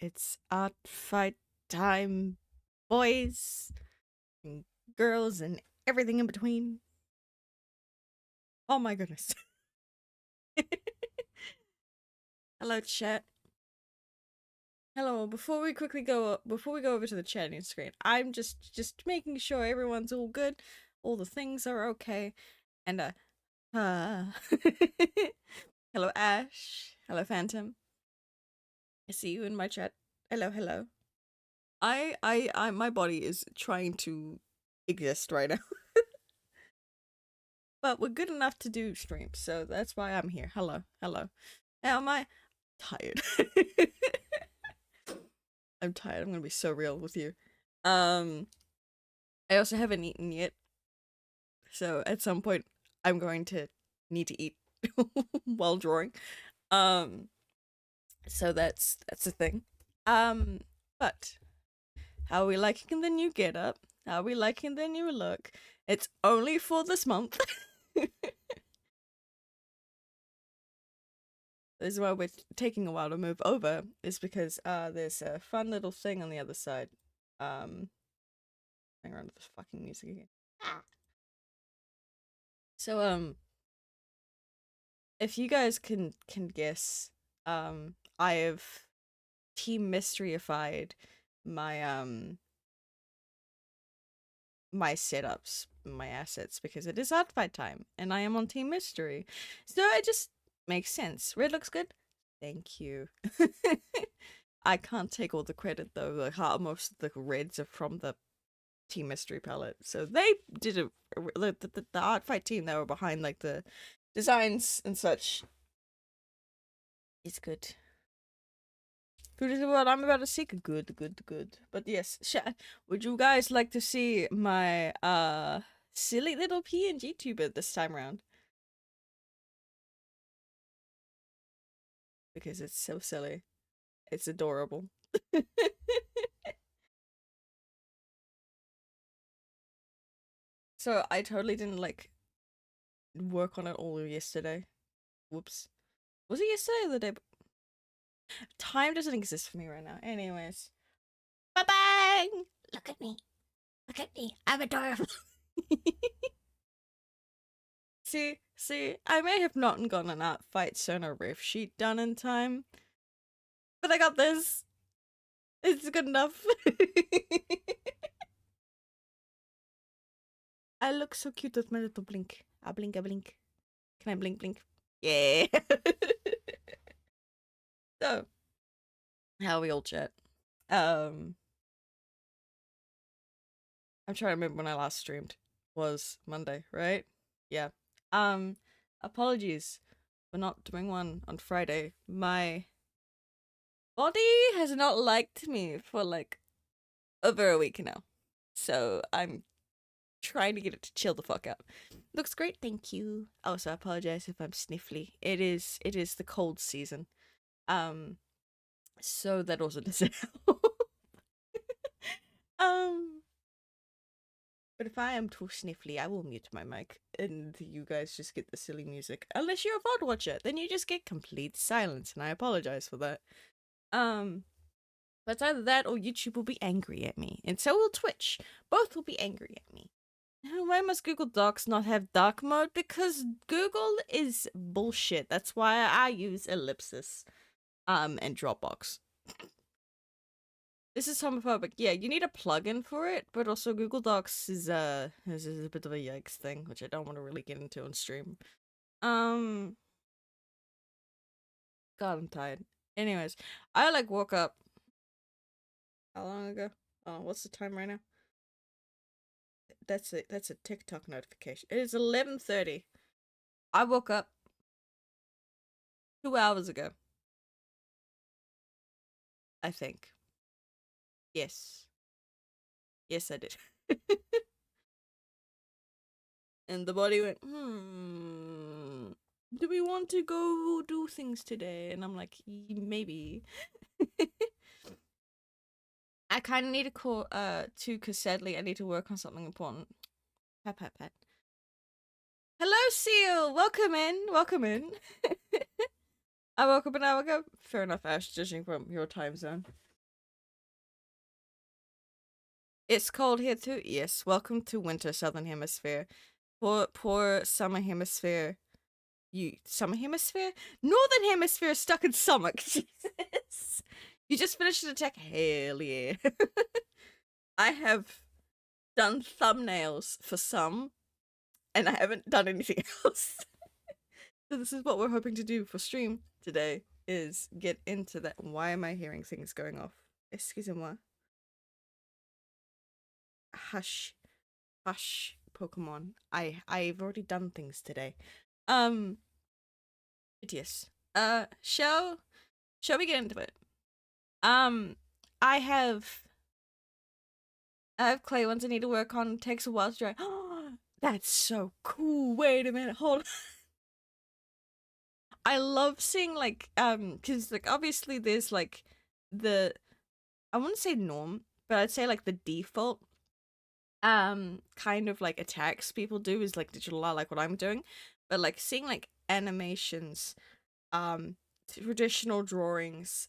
It's art fight time, boys and girls and everything in between. Oh my goodness. Hello, chat. Hello. Before we go over to the chatting screen, I'm just making sure everyone's all good, all the things are okay, and uh hello, Ash. Hello, Phantom. I see you in my chat. Hello, hello. My body is trying to exist right now. But we're good enough to do streams, so that's why I'm here. Hello, hello. Now am I tired? I'm tired. I'm gonna be so real with you. I also haven't eaten yet, so at some point I'm going to need to eat while drawing. Um, so that's a thing. But how are we liking the new getup? How are we liking the new look? It's only for this month. This is why we're taking a while to move over, is because there's a fun little thing on the other side. Hang around with this fucking music again. So if you guys can guess, I have team mysteryified my my setups, my assets, because it is art fight time and I am on team mystery. So it just makes sense. Red looks good. Thank you. I can't take all the credit though. Like most of the reds are from the team mystery palette, so they did a the art fight team that were behind like the designs and such. It's good. Food is what I'm about to see. Good. But yes, would you guys like to see my silly little PNG tuber this time around? Because it's so silly. It's adorable. So I totally didn't like work on it all yesterday. Whoops. Was it yesterday or the day? Time doesn't exist for me right now. Anyways. Bye-bye! Look at me. Look at me. I'm adorable. See, I may have not gotten an art fight Sona riff sheet done in time, but I got this. It's good enough. I look so cute with my little blink. I blink. Can I blink? Yeah. So, how are we all chat? I'm trying to remember when I last streamed. Was Monday, right? Yeah. Apologies for not doing one on Friday. My body has not liked me for like over a week now. So I'm trying to get it to chill the fuck out. Looks great, thank you. Also, I apologize if I'm sniffly. It is the cold season. So that also doesn't help. um But if I am too sniffly, I will mute my mic and you guys just get the silly music. Unless you're a VOD watcher, then you just get complete silence, and I apologize for that. But it's either that or YouTube will be angry at me, and so will Twitch. Both will be angry at me. Why must Google Docs not have dark mode? Because Google is bullshit. That's why I use Ellipsis, and Dropbox. This is homophobic. Yeah, you need a plugin for it, but also Google Docs is a bit of a yikes thing, which I don't want to really get into on stream. God, I'm tired. Anyways, I like woke up. How long ago? Oh, what's the time right now? That's a TikTok notification. It is 11:30. I woke up 2 hours ago. I think. Yes. Yes, I did. And the body went, do we want to go do things today? And I'm like, maybe. I kind of need to call, too, because sadly I need to work on something important. Pat. Hello, Seal! Welcome in. I woke up an hour ago. Fair enough, Ash, judging from your time zone. It's cold here too. Yes, welcome to winter, southern hemisphere. Poor summer hemisphere. You summer hemisphere, northern hemisphere stuck in summer. Jesus, you just finished an attack. Hell yeah! I have done thumbnails for some, and I haven't done anything else. So this is what we're hoping to do for stream today: is get into that. Why am I hearing things going off? Excusez-moi. Hush, hush, Pokemon. I've already done things today. Um, but yes. Shall we get into it? Um, I have clay ones I need to work on. It takes a while to dry. That's so cool. Wait a minute. Hold on. I love seeing like because like obviously there's like the I wouldn't say norm, but I'd say like the default kind of like attacks people do is like digital art, like what I'm doing. But like seeing like animations, traditional drawings,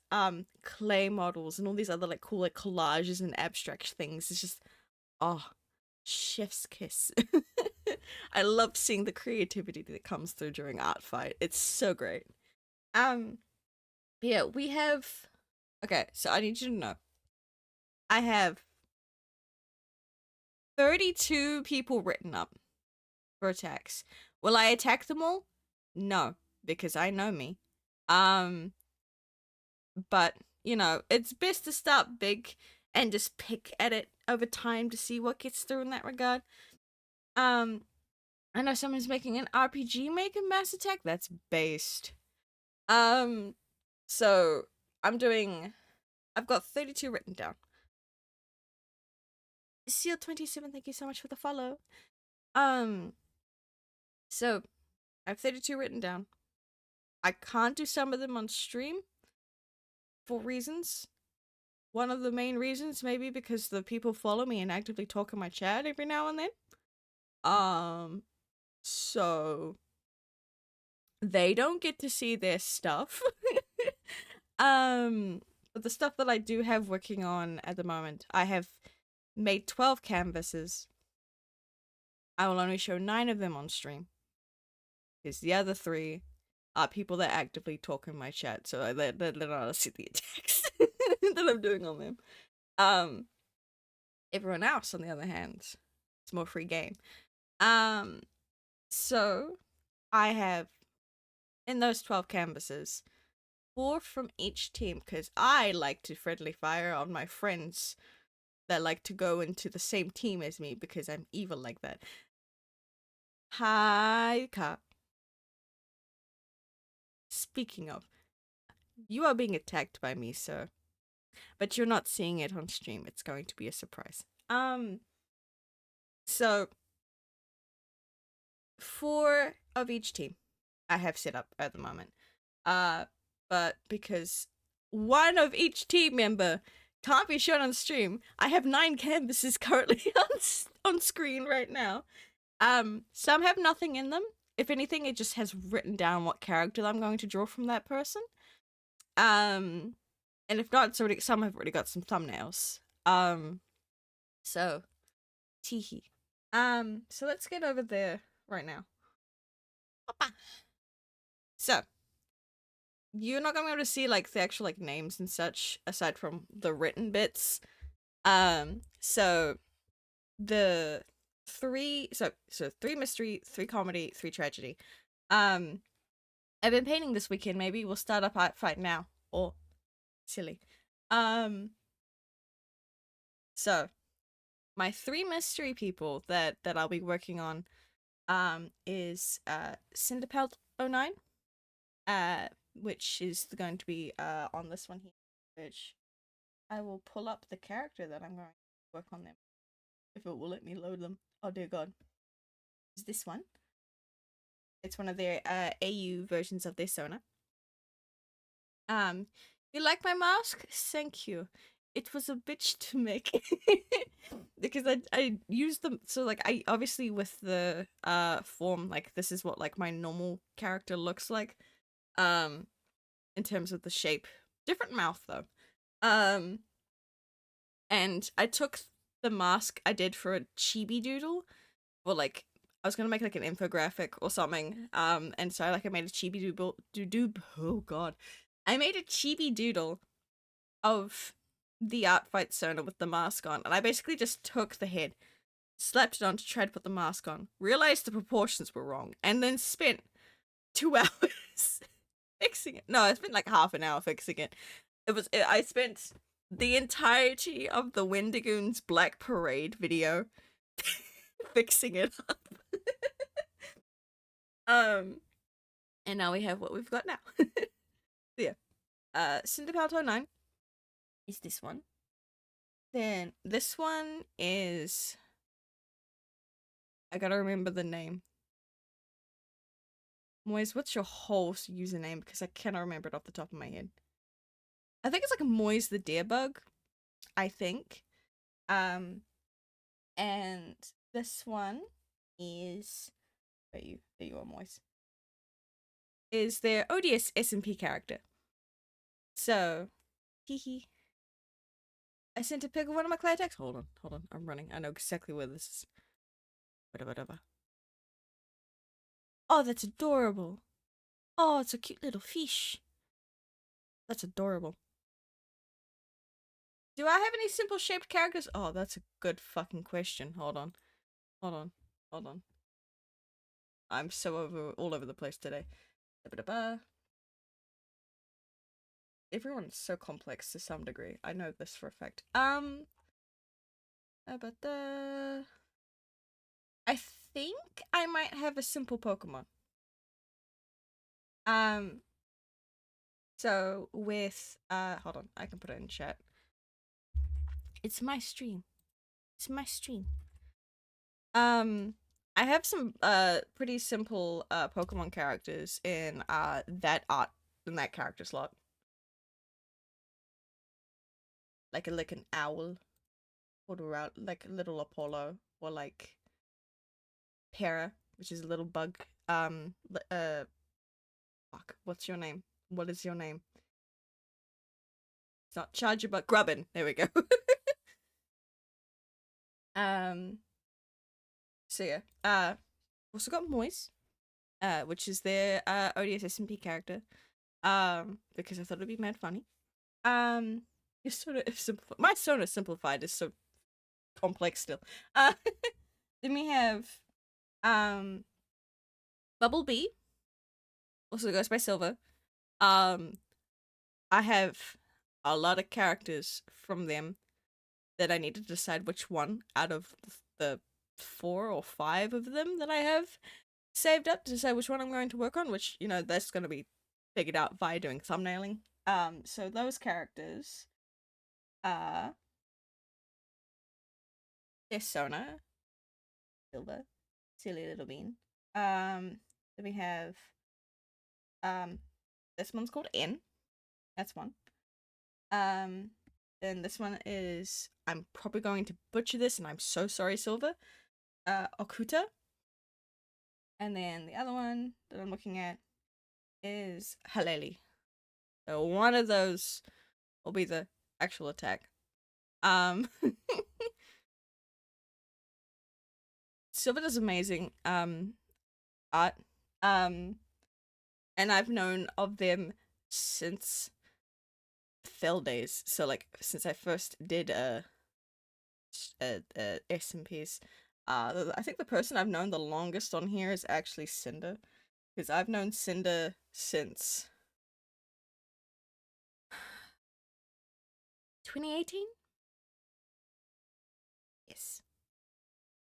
clay models and all these other like cool like collages and abstract things is just oh, chef's kiss. I love seeing the creativity that comes through during art fight. It's so great. Um, yeah, we have. Okay, so I need you to know. I have 32 people written up for attacks. Will I attack them all? No, because I know me. Um, but you know, it's best to start big and just pick at it over time to see what gets through in that regard. Um, I know someone's making an RPG Maker Mass Attack. That's based. Um, so I've got 32 written down. Seal27, thank you so much for the follow. Um, so I have 32 written down. I can't do some of them on stream for reasons. One of the main reasons, maybe because the people follow me and actively talk in my chat every now and then. So they don't get to see their stuff. But the stuff that I do have working on at the moment, I have made 12 canvases. I will only show 9 of them on stream. Because the other 3 are people that actively talk in my chat, so they're not see the attacks that I'm doing on them. Everyone else, on the other hand, it's more free game. So I have, in those 12 canvases, 4 from each team, because I like to friendly fire on my friends that like to go into the same team as me because I'm evil like that. Hi, Ka. Speaking of, you are being attacked by me, sir. But you're not seeing it on stream. It's going to be a surprise. So 4 of each team I have set up at the moment. But because 1 of each team member can't be shown on stream, I have 9 canvases currently on screen right now. Some have nothing in them. If anything, it just has written down what character I'm going to draw from that person. And if not, some have already got some thumbnails. So teehee. So let's get over there right now. So you're not gonna be able to see like the actual like names and such aside from the written bits. So the 3 3 mystery, 3 comedy, 3 tragedy. I've been painting this weekend. Maybe we'll start up art fight now. Or silly. So my 3 mystery people that I'll be working on is Cinderpelt09, which is going to be on this one here, which I will pull up the character that I'm going to work on them if it will let me load them. Oh dear god. Is this one? It's one of their AU versions of their Sona. You like my mask? Thank you. It was a bitch to make because I used them, so like I obviously with the form, like this is what like my normal character looks like in terms of the shape. Different mouth though. And I took the mask I did for a chibi doodle, or like I was gonna make like an infographic or something. And so like I made a chibi doodle. Oh god, I made a chibi doodle of the art fight Sona with the mask on, and I basically just took the head, slapped it on to try to put the mask on, realized the proportions were wrong, and then spent 2 hours fixing it. No, I spent like half an hour fixing it. I spent the entirety of the Wendigoon's Black Parade video fixing it up. And now we have what we've got now. So yeah. Cinder Palto 9 is this one. Then this one is, I gotta remember the name. Moise, what's your whole username? Because I cannot remember it off the top of my head. I think it's like Moise the Darebug. I think. And this one is, there you are, Moise. Is their ODS SMP character. So, hee. I sent a pic of one of my clay attacks. Hold on. I'm running. I know exactly where this is. Whatever. Oh, that's adorable. Oh, it's a cute little fish. That's adorable. Do I have any simple shaped characters? Oh, that's a good fucking question. Hold on. I'm so all over the place today. Everyone's so complex to some degree. I know this for a fact. I think I might have a simple Pokemon. So with hold on, I can put it in chat. It's my stream. I have some pretty simple Pokemon characters in that character slot. Like an owl, or like a little Apollo, or like Para, which is a little bug. Fuck, what's your name? What is your name? It's not Charger, but Grubbin. There we go. So yeah. Also got Moise, which is their ODS SMP character. Because I thought it'd be mad funny. Your Sona simplified. My Sona simplified is so complex still. Then we have Bubble Bee. Also goes by Silver. I have a lot of characters from them that I need to decide which one out of the 4 or 5 of them that I have saved up to decide which one I'm going to work on, which, you know, that's going to be figured out via doing thumbnailing. So those characters are there's Sona, Silver, silly little bean. Then we have this one's called N. That's one. Then this one is, I'm probably going to butcher this, and I'm so sorry, Silver. Okuta. And then the other one that I'm looking at is Haleli. So one of those will be the actual attack. Silver does amazing art. And I've known of them since Fell days. So like since I first did SMPs. I think the person I've known the longest on here is actually Cinder, because I've known Cinder since 2018. Yes,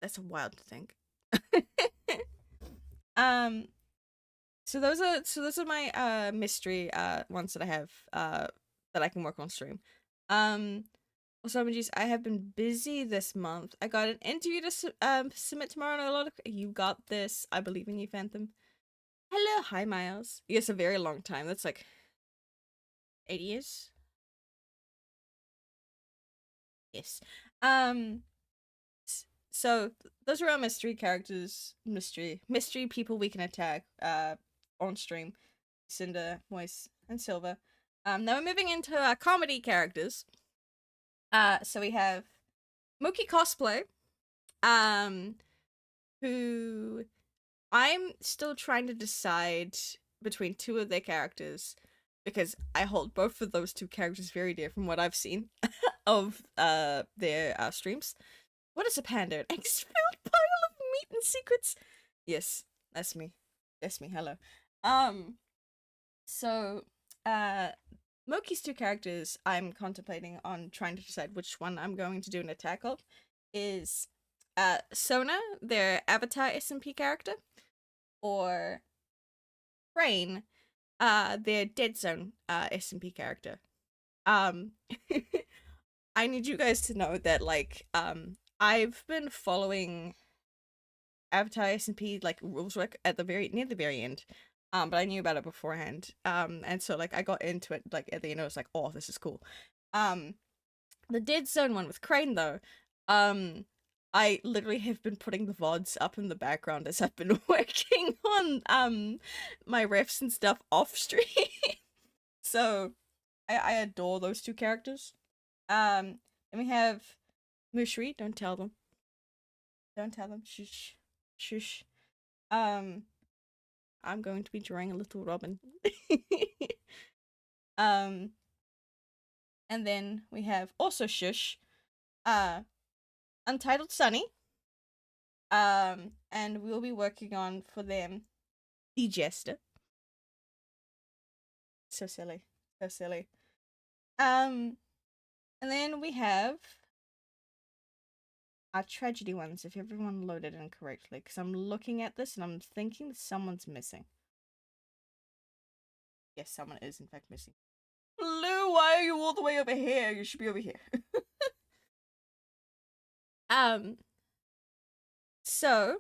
that's wild to think. So those are my mystery ones that I have that I can work on stream. Also, emojis, I have been busy this month. I got an interview to submit tomorrow, and a lot of you got this. I believe in you, Phantom. Hello, hi, Miles. Yes, a very long time. That's like 8 years. Yes. So those are our mystery characters, mystery people we can attack on stream. Cinder, Moise, and Silver. Now we're moving into our comedy characters. So we have Mookie Cosplay, um, who I'm still trying to decide between two of their characters because I hold both of those two characters very dear from what I've seen of their streams. What is a panda? An X-filled pile of meat and secrets. Yes, that's me. That's me. Hello. Um. So, uh, Moki's two characters I'm contemplating on trying to decide which one I'm going to do an attack of is Sona, their Avatar SMP character, or Rain, their Dead Zone SMP character. Um I need you guys to know that like I've been following Avatar SMP like rules work at the near the very end. But I knew about it beforehand. And so like I got into it like at the end I was like, oh, this is cool. The Dead Zone one with Crane though, I literally have been putting the VODs up in the background as I've been working on my refs and stuff off stream. So I adore those two characters. And we have Mushri, don't tell them. Don't tell them. Shush. Shush. I'm going to be drawing a little Robin. um and then we have also Shush, Untitled Sunny. And we'll be working on for them the Jester. So silly. So silly. And then we have our tragedy ones, if everyone loaded in correctly, because I'm looking at this and I'm thinking someone's missing. Yes, someone is in fact missing. Lou, why are you all the way over here? You should be over here. So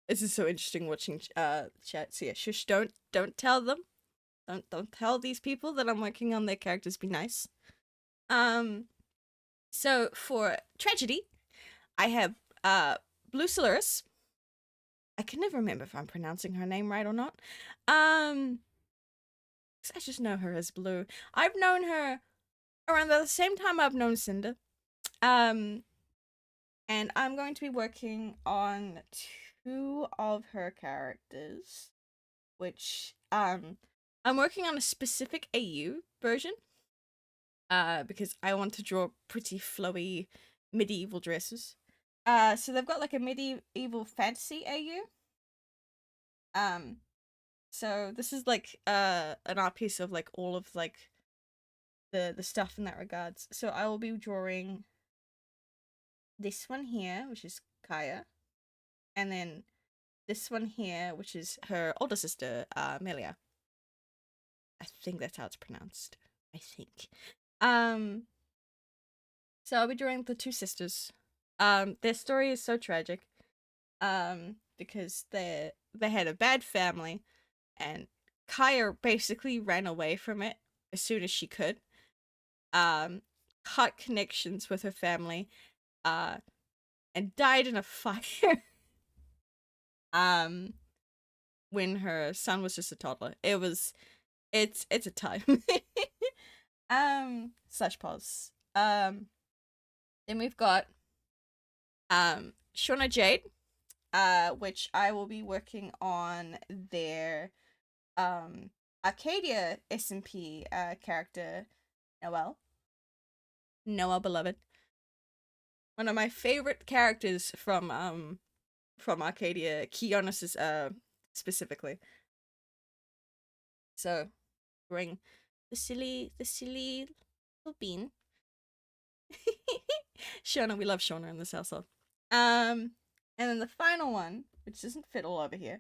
this is so interesting watching chat. So yeah, shush, don't tell them. Don't tell these people that I'm working on their characters. Be nice. So for tragedy, I have Blue Solaris. I can never remember if I'm pronouncing her name right or not. I just know her as Blue. I've known her around the same time I've known Cinder. And I'm going to be working on two of her characters, which I'm working on a specific AU version. Because I want to draw pretty flowy medieval dresses. So they've got like a medieval fantasy AU. So this is like an art piece of like all of like the stuff in that regards. So I will be drawing this one here, which is Kaya, and then this one here, which is her older sister, Melia. I think that's how it's pronounced. I think. So I'll be drawing the two sisters. Their story is so tragic. Because they had a bad family, and Kaya basically ran away from it as soon as she could. Cut connections with her family, and died in a fire. When her son was just a toddler. It's a time. Slash pause. Then we've got Shauna Jade, which I will be working on their Arcadia SMP character, Noelle. Noah Beloved. One of my favorite characters from Arcadia, Kionis specifically. So bring the silly little bean. Shauna, we love Shauna in this household. And then the final one, which doesn't fit all over here,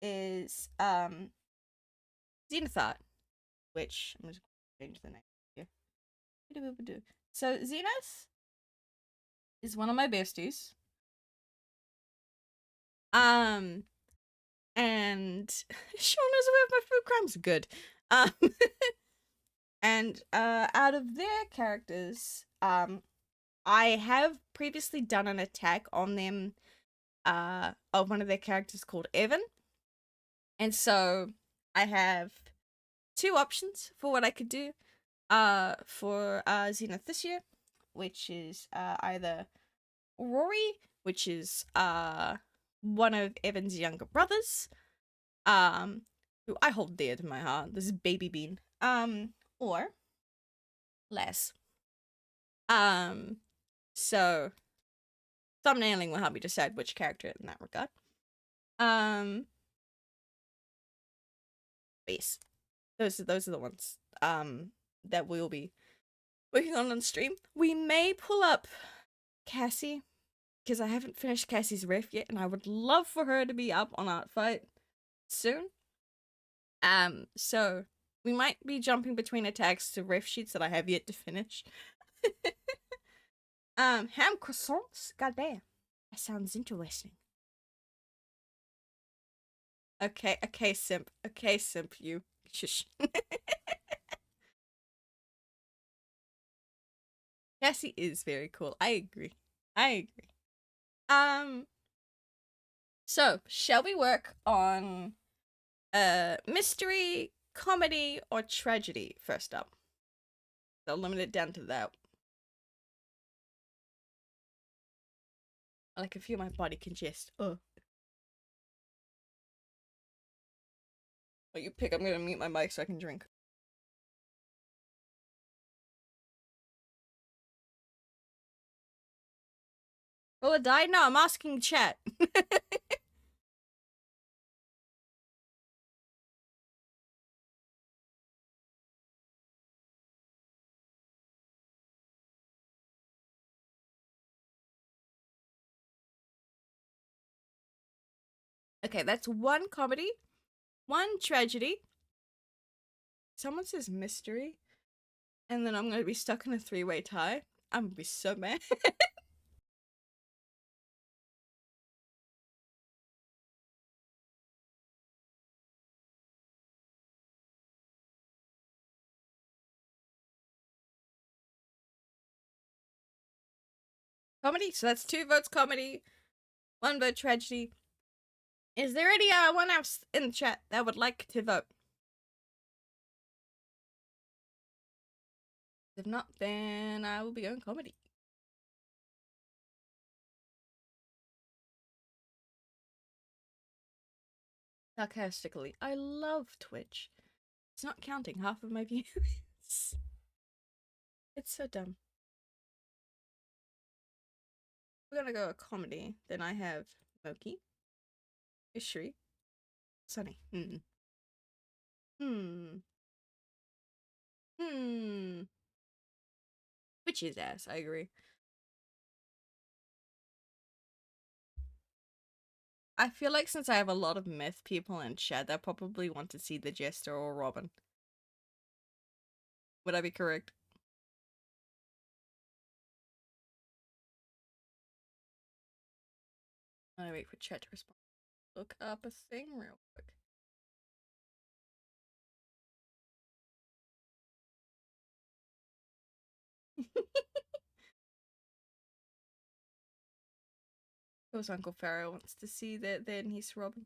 is Zenithart, which I'm just going to change the name here. So Zenith is one of my besties. And Shauna's aware of my food crimes. Good. And out of their characters, I have previously done an attack on them of one of their characters called Evan. And so I have two options for what I could do. For Zenith this year, which is either Rory, which is one of Evan's younger brothers, um, who I hold dear to my heart. This is Baby Bean. Or Les. Um, so thumbnailing will help me decide which character in that regard. Yes, those are the ones that we'll be working on stream. We may pull up Cassie because I haven't finished Cassie's ref yet, and I would love for her to be up on Artfight soon. So we might be jumping between attacks to ref sheets that I have yet to finish. Ham croissants? Goddamn. That sounds interesting. Okay, simp. Okay, simp, you. Shush. Cassie is very cool. I agree. So, shall we work on mystery, comedy, or tragedy first up? I'll limit it down to that. I can feel my body congest. Oh. What you pick? I'm gonna mute my mic so I can drink. Will it die? No, I'm asking chat. Okay, that's one comedy, one tragedy. Someone says mystery, and then I'm gonna be stuck in a three-way tie. I'm gonna be so mad. Comedy, so that's 2 votes comedy, 1 vote tragedy. Is there any one else in the chat that would like to vote? If not, then I will be going comedy. Sarcastically, I love Twitch. It's not counting half of my views. It's so dumb. We're gonna go a comedy. Then I have Moki, Ishri, Sunny. Which is ass, I agree. I feel like since I have a lot of myth people in chat, they probably want to see the Jester or Robin. Would I be correct? I wait for chat to respond. Look up a thing real quick. Because Uncle Pharaoh wants to see their niece Robin.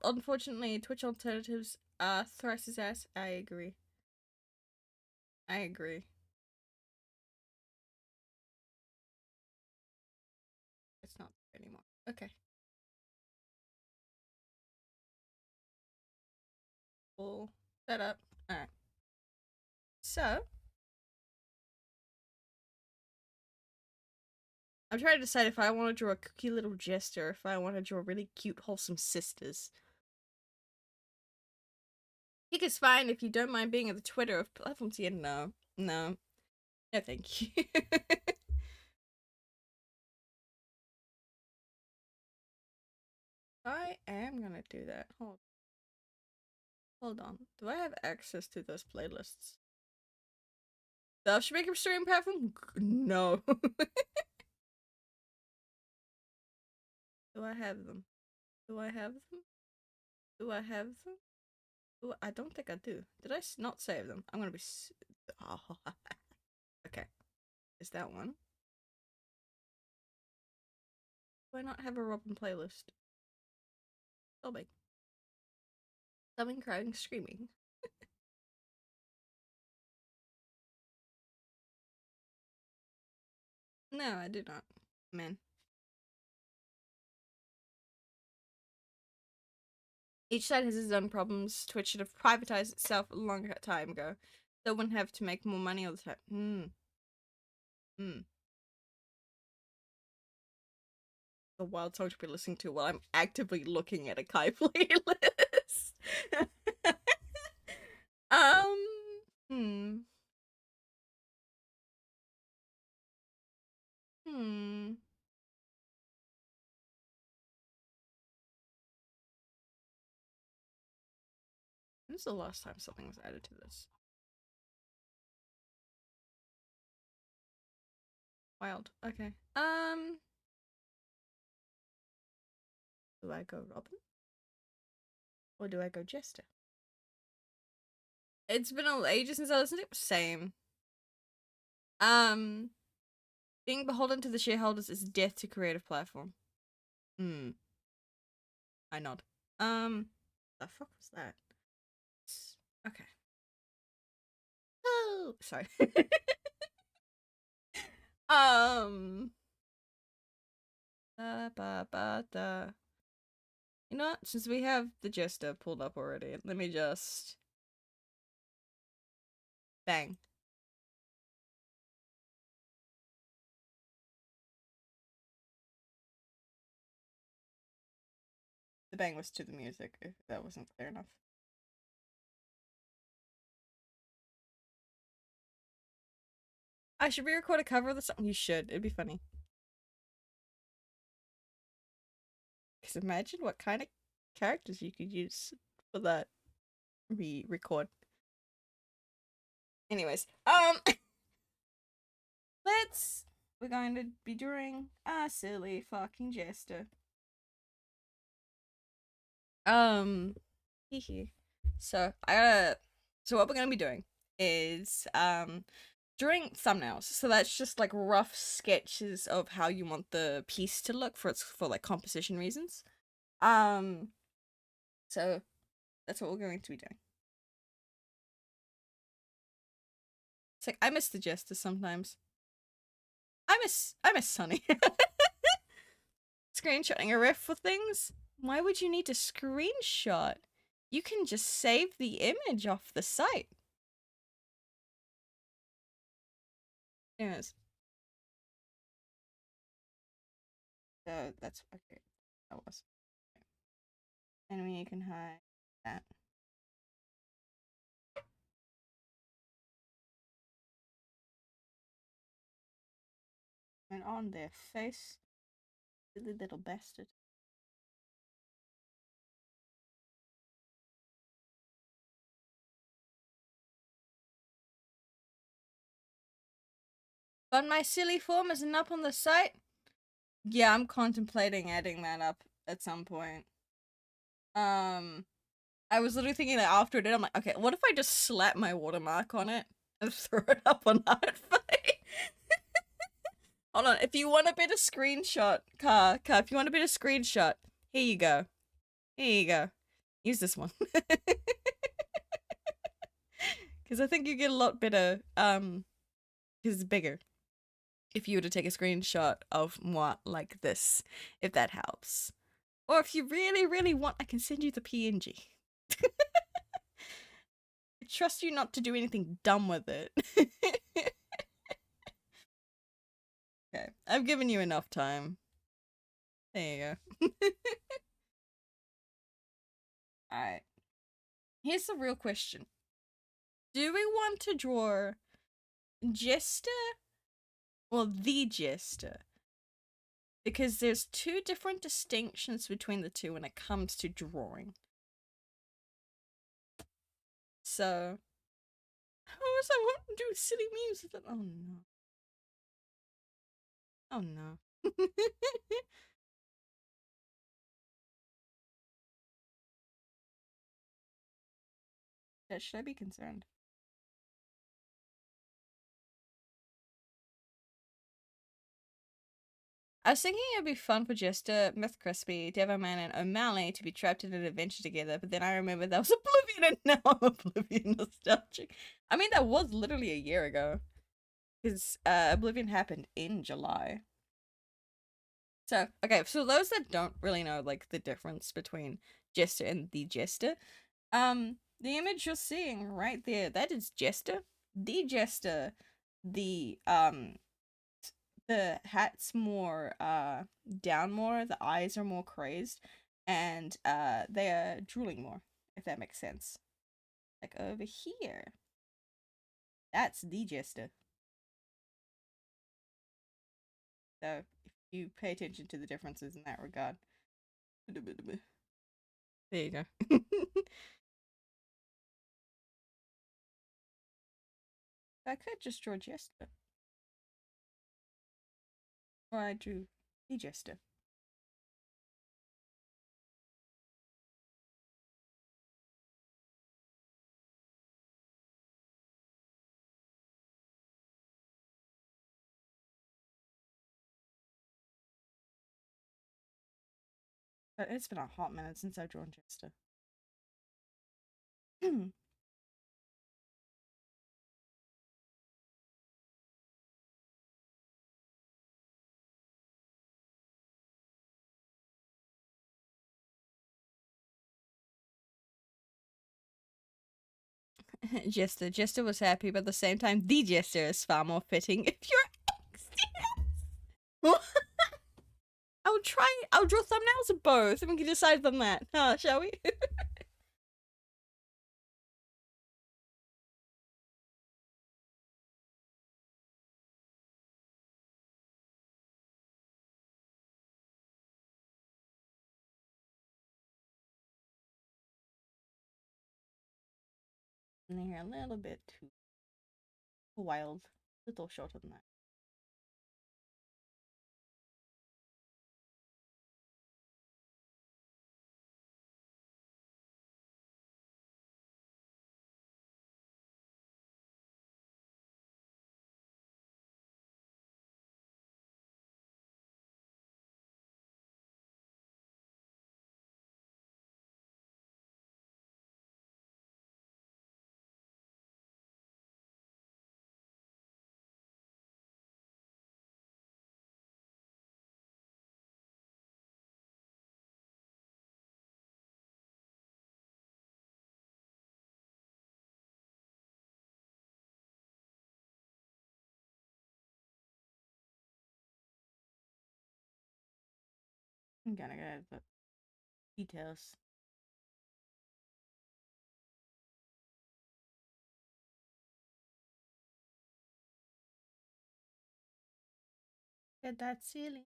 Unfortunately, Twitch alternatives thrash his ass. I agree. It's not there anymore. Okay. We'll set up. Alright. So, I'm trying to decide if I want to draw a cookie little jester or if I want to draw really cute, wholesome sisters. Pink is fine if you don't mind being at the Twitter of platforms here. No. No, thank you. I am gonna do that. Hold on. Do I have access to those playlists? The should make a stream platform? No. Do I have them? Do I have them? Do I have them? I don't think I do. Did I not save them? I'm gonna be. Oh. Okay. Is that one? Do I not have a Robin playlist? Sobbing. Sobbing, crying, screaming. No, I do not. Man. Each side has its own problems. Twitch should have privatized itself a long time ago. So it wouldn't have to make more money all the time. A wild song to be listening to while I'm actively looking at a Kai playlist. um, hmm. Hmm. When's the last time something was added to this? Wild. Okay. Do I go Robin? Or do I go Jester? It's been ages since I listened to it. Same. Um, being beholden to the shareholders is death to creative platform. I nod. The fuck was that? Okay. Oh, sorry. um, da. You know what? Since we have the Jester pulled up already, let me just bang. The bang was to the music, if that wasn't clear enough. I should re-record a cover of the song. You should. It'd be funny. Because imagine what kind of characters you could use for that re-record. Anyways, we're going to be doing a silly fucking Jester. Hee. So what we're gonna be doing is drawing thumbnails. So that's just like rough sketches of how you want the piece to look for like composition reasons. So that's what we're going to be doing. It's like I miss the Jester sometimes. I miss Sunny. Screenshotting a ref for things? Why would you need to screenshot? You can just save the image off the site. Yes. So that's okay. That was. Enemy, you can hide that. And on their face, silly little bastard. But my silly form isn't up on the site? Yeah, I'm contemplating adding that up at some point. I was literally thinking that after it, I'm like, okay, what if I just slap my watermark on it and throw it up on Artfight? Hold on, if you want a better screenshot, Car, if you want a better screenshot, here you go. Here you go. Use this one. Because I think you get a lot better, because it's bigger. If you were to take a screenshot of moi like this, if that helps. Or if you really, really want, I can send you the PNG. I trust you not to do anything dumb with it. Okay, I've given you enough time. There you go. Alright. Here's the real question. Do we want to draw Jester or the Jester? Because there's two different distinctions between the two when it comes to drawing. So, how was I want to do silly memes with it? Oh no. Oh no. Yeah, should I be concerned? I was thinking it'd be fun for Jester, Myth Crispy, Devilman, and O'Malley to be trapped in an adventure together, but then I remembered that was Oblivion, and now I'm Oblivion nostalgic. I mean, that was literally a year ago, because Oblivion happened in July. So, okay, so those that don't really know, like, the difference between Jester and the Jester, the image you're seeing right there, that is Jester. The Jester, the, the hat's more down more, the eyes are more crazed, and they are drooling more, if that makes sense. Like over here. That's the Jester. So if you pay attention to the differences in that regard. There you go. I could just draw Jester. Or I drew the Jester. But it's been a hot minute since I've drawn Jester. Jester was happy, but at the same time, the Jester is far more fitting if you're I'll draw thumbnails of both and we can decide on that. Huh, shall we? And they're a little bit too wild. Little shorter than that. I'm gonna go the details. Get that ceiling.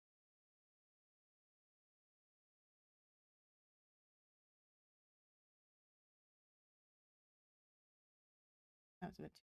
That was a bit too.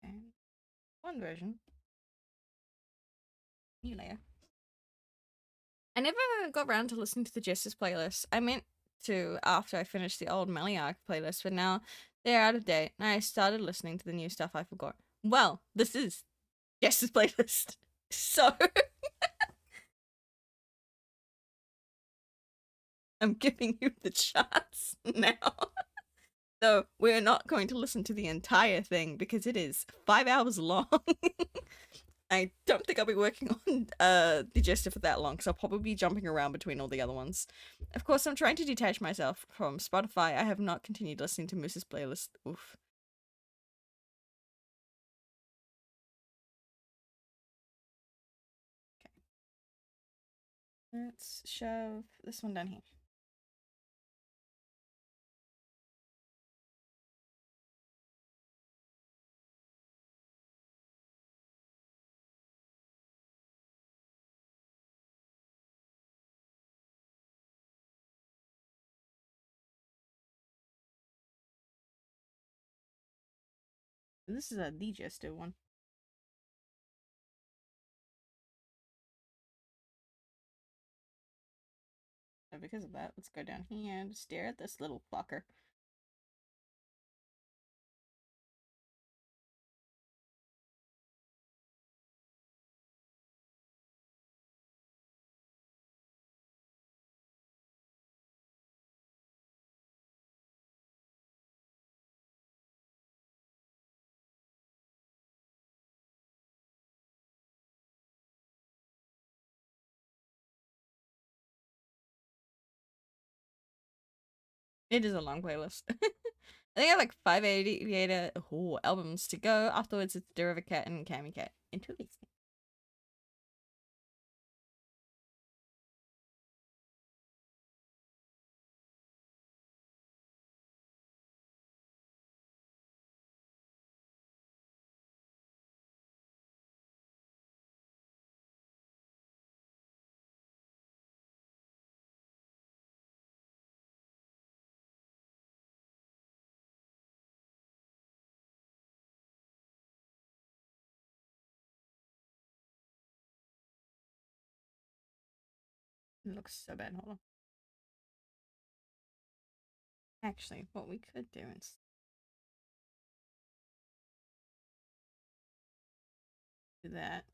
And one version. New layer. I never got around to listening to the Justice playlist. I meant to after I finished the old Meliark playlist, but now they're out of date, and I started listening to the new stuff I forgot. Well, this is Justice playlist. So I'm giving you the charts now. So we're not going to listen to the entire thing because it is 5 hours long. I don't think I'll be working on Digester for that long because I'll probably be jumping around between all the other ones. Of course, I'm trying to detach myself from Spotify. I have not continued listening to Moose's playlist. Oof. Let's shove this one down here. This is a digestive one. So because of that, let's go down here and stare at this little fucker. It is a long playlist. I think I have like 588 albums to go. Afterwards, it's Derivacat and Cami Cat in 2 weeks. It looks so bad. Hold on. Actually, what we could do is do that.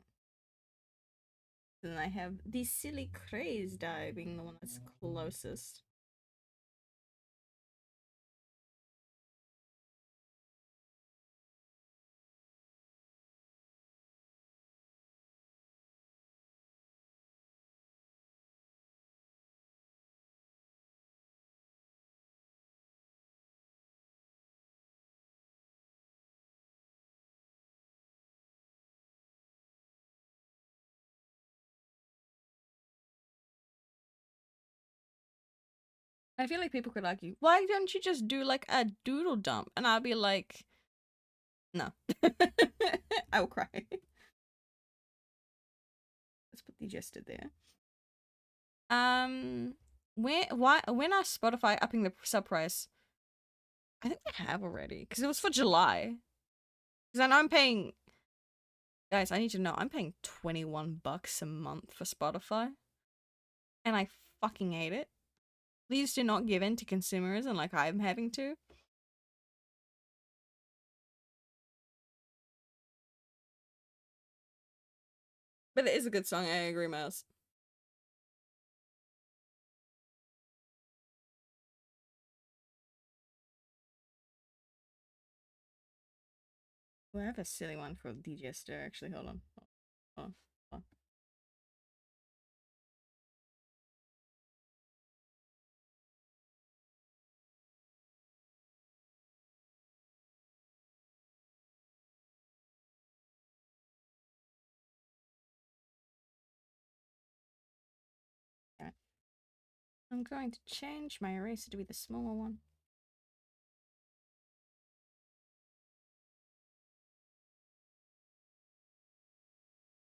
Then I have the silly craze dye being the one that's closest. I feel like people could argue, why don't you just do like a doodle dump? And I'll be like, no. I will cry. Let's put the gesture there. When are Spotify upping the sub price? I think they have already, because it was for July. Because I know I'm paying, guys, I need to know, I'm paying $21 a month for Spotify. And I fucking hate it. Please do not give in to consumerism like I'm having to. But it is a good song, I agree, Miles. Well, I have a silly one for DJ Stir, actually. Hold on. Oh, oh. Okay. I'm going to change my eraser to be the smaller one.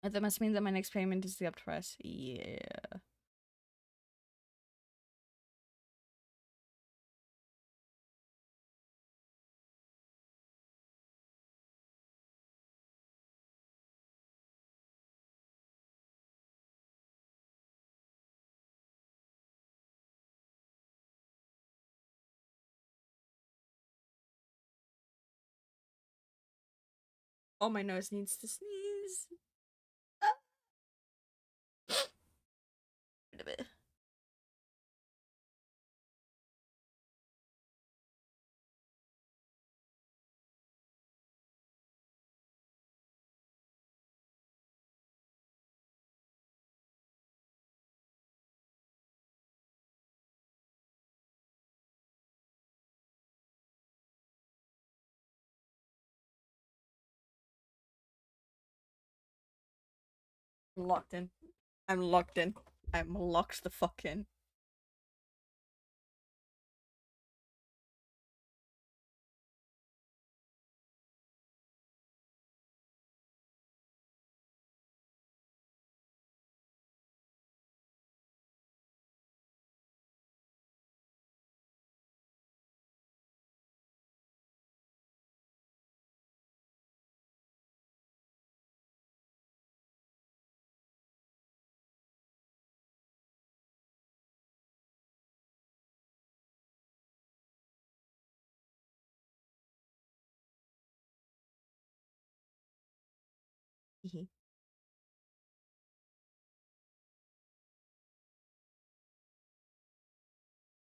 That must mean that my next payment is the up price. Yeah. Oh, my nose needs to sneeze. I'm locked in. I'm locked in. I'm locked the fuck in.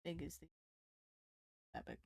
Big is the epic.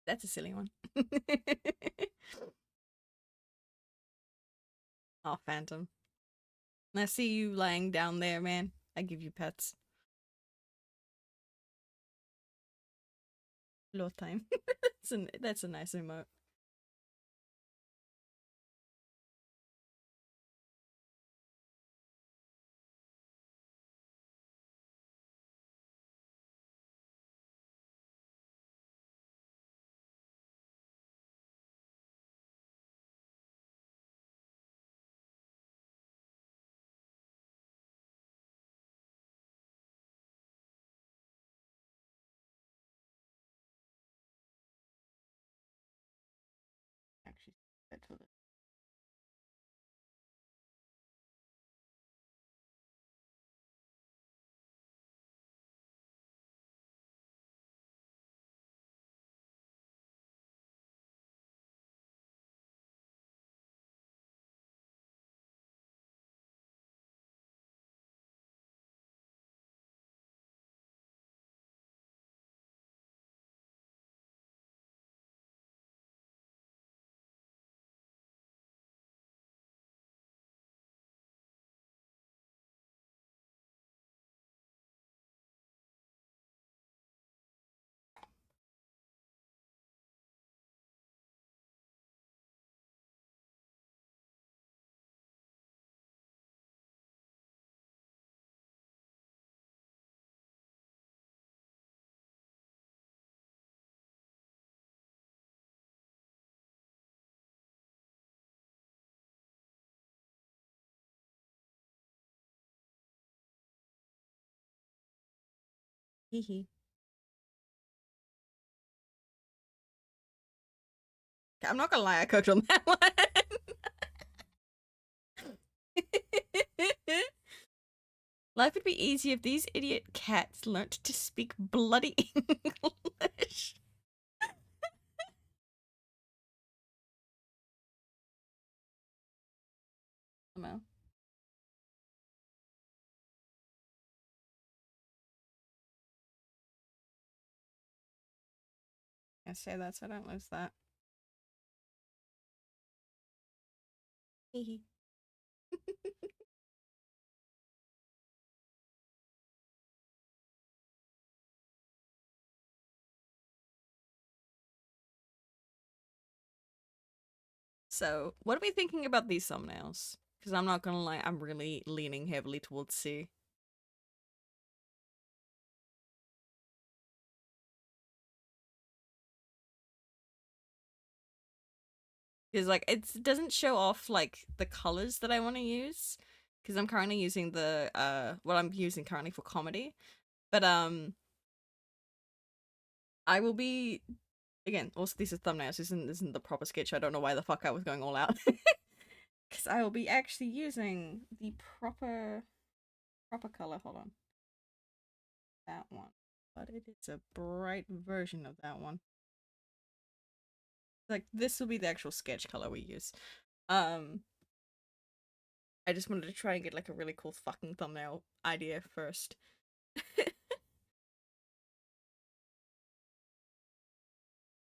That's a silly one. Oh, Phantom. I see you lying down there, man. I give you pets. Low time. That's a nice emote. Actually, that's what hee hee. I'm not gonna lie, I cooked on that one. Life would be easy if these idiot cats learnt to speak bloody English. Somehow. I say that so I don't lose that. Hee hee. So, what are we thinking about these thumbnails? Because I'm not gonna lie, I'm really leaning heavily towards C. because like it doesn't show off like the colors that I want to use because I'm currently using the what I'm using currently for comedy, but I will be again. Also, these are thumbnails. This isn't the proper sketch. I don't know why the fuck I was going all out because I will be actually using the proper color. Hold on, that one, but it is a bright version of that one. Like this will be the actual sketch color we use. Um, I just wanted to try and get like a really cool fucking thumbnail idea first.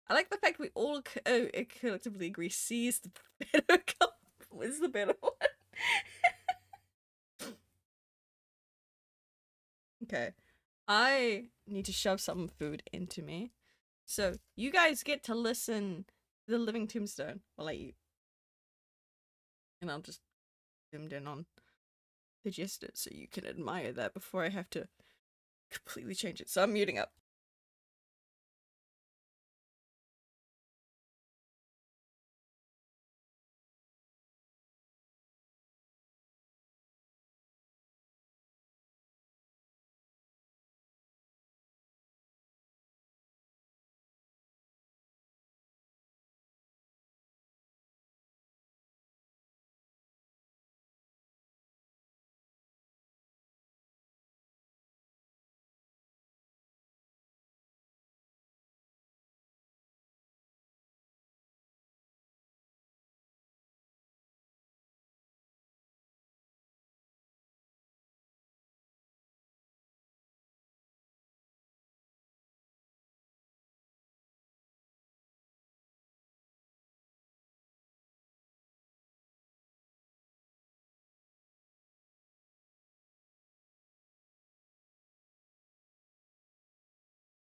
I like the fact we all collectively agree C is the better color. Is the better one. Okay. I need to shove some food into me. So you guys get to listen to the living tombstone while I eat. And I'll just zoomed in on digest it so you can admire that before I have to completely change it. So I'm muting up.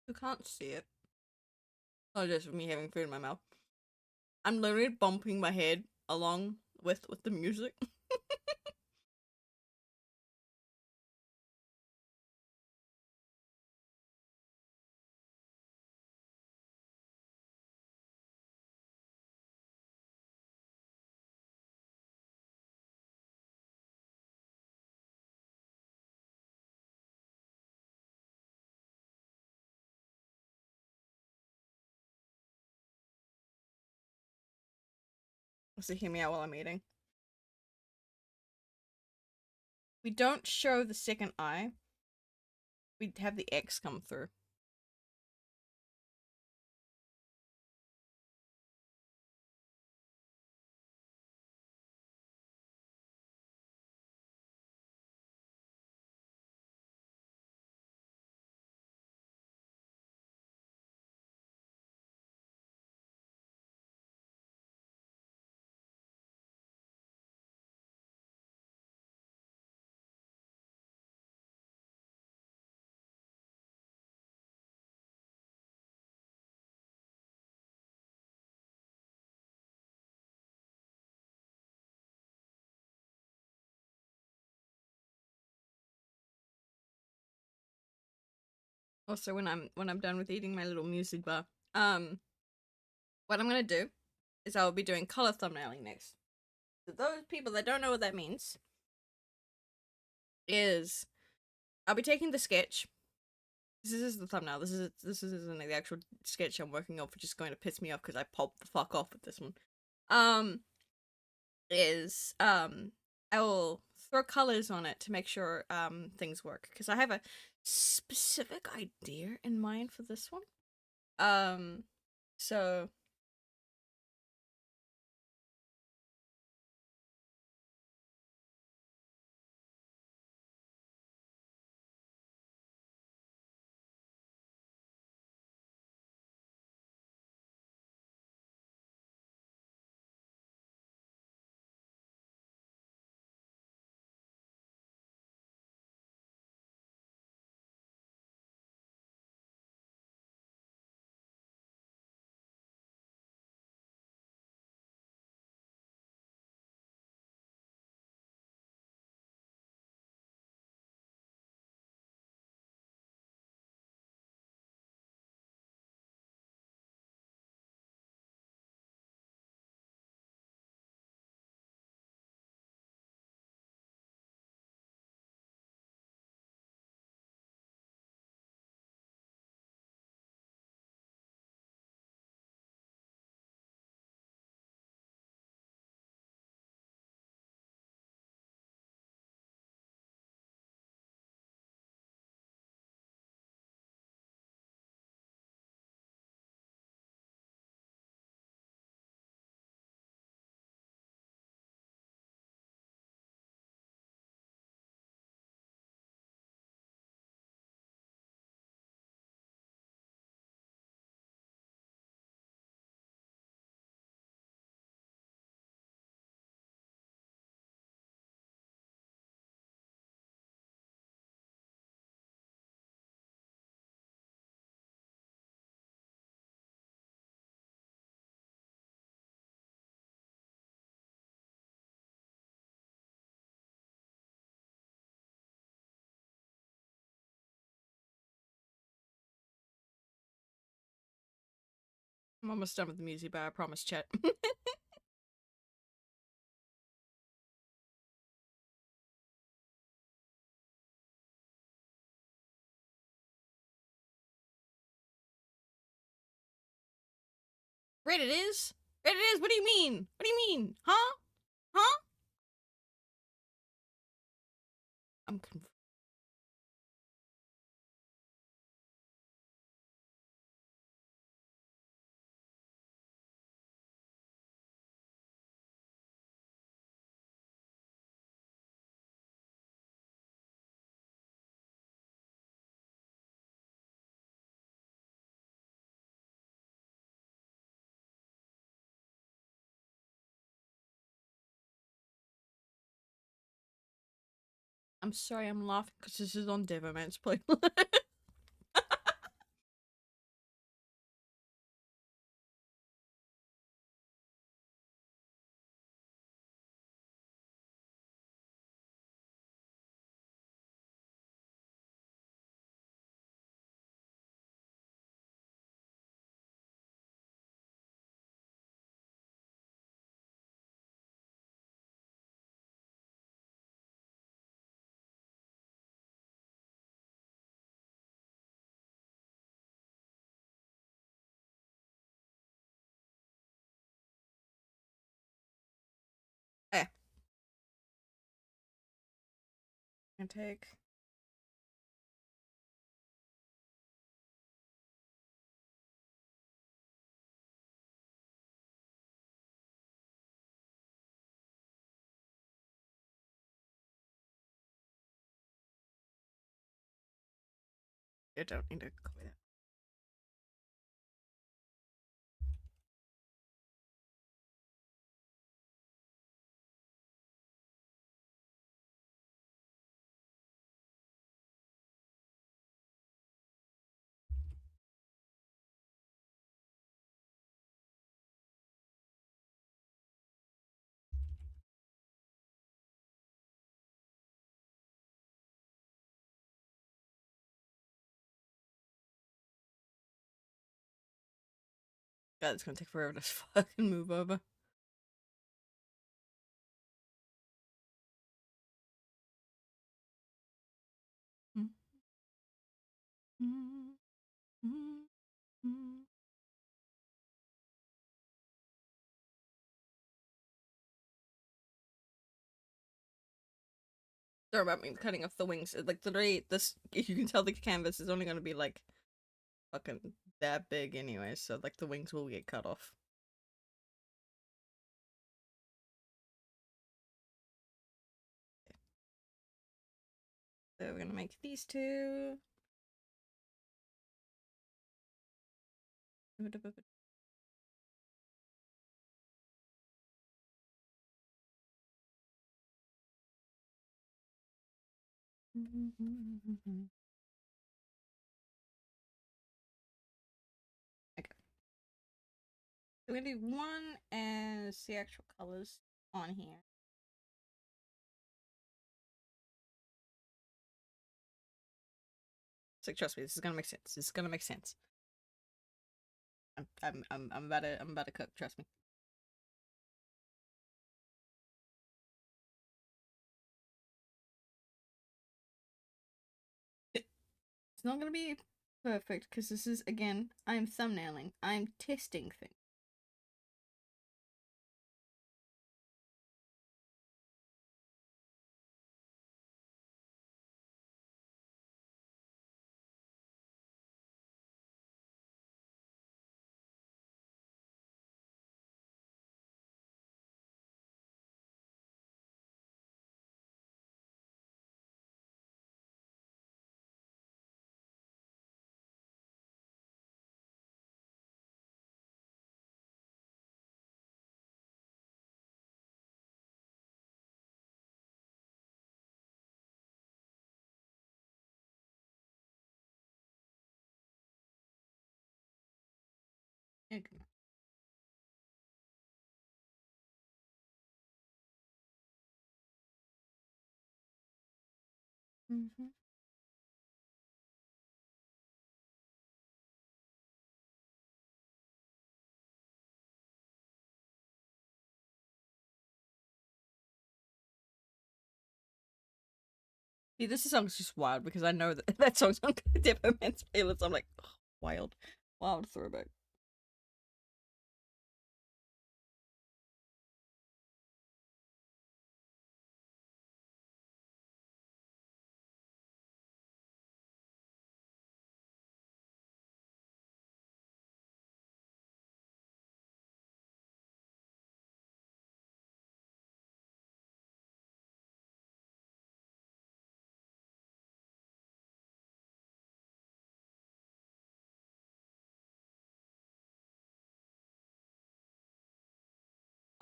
You can't see it. Oh, just me having food in my mouth. I'm literally bumping my head along with the music. So hear me out while I'm eating. We don't show the second eye. We have the X come through. Also, when I'm done with eating my little music bar, what I'm gonna do is I'll be doing color thumbnailing next. So those people that don't know what that means is I'll be taking the sketch. This is the thumbnail. This isn't the actual sketch I'm working on, which is going to piss me off because I popped the fuck off with this one. Is I will throw colors on it to make sure things work because I have a specific idea in mind for this one. So I'm almost done with the music, but I promise, chat. Right, it is. Right, it is. What do you mean? What do you mean? Huh? Huh? I'm confused. I'm sorry, I'm laughing because this is on Devoman's playlist. Eh, I take. I don't need to copy that. God, it's gonna take forever to fucking move over. Sorry about me cutting off the wings. Like literally, this you can tell the canvas is only gonna be like fucking that big anyway, so like the wings will get cut off. So we're gonna make these two. Okay. So we're gonna do one as the actual colors on here. So trust me, this is gonna make sense. This is gonna make sense. I'm about to cook. Trust me. It's not gonna be perfect because this is again. I'm thumbnailing. I'm testing things. Okay. Mm-hmm. See, this song's just wild because I know that that song's on Dipper Man's playlist. I'm like, oh, wild. Wild throwback.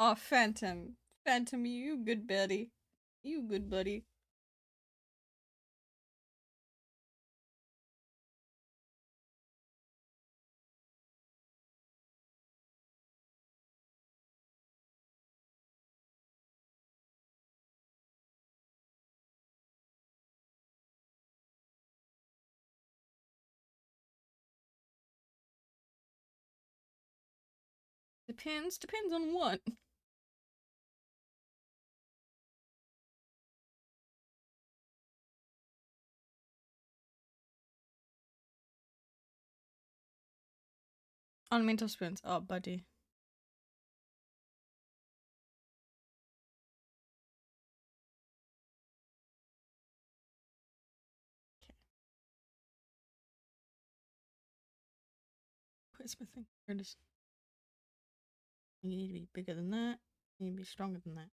Oh, Phantom. Phantom, you good buddy. You good buddy. Depends on what. On mental spins. Oh, buddy. Where's my thing? Here it is. You need to be bigger than that. You need to be stronger than that.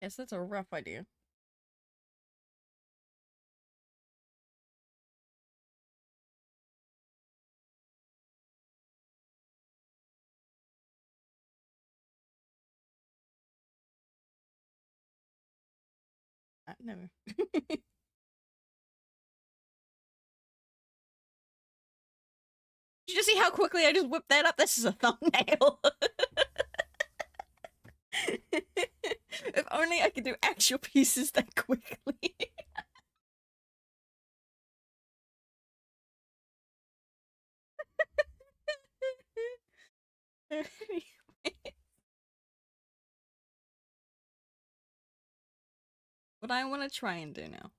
Yes, that's a rough idea. Never. Did you just see how quickly I just whipped that up? This is a thumbnail. If only I could do actual pieces that quickly. What I want to try and do now,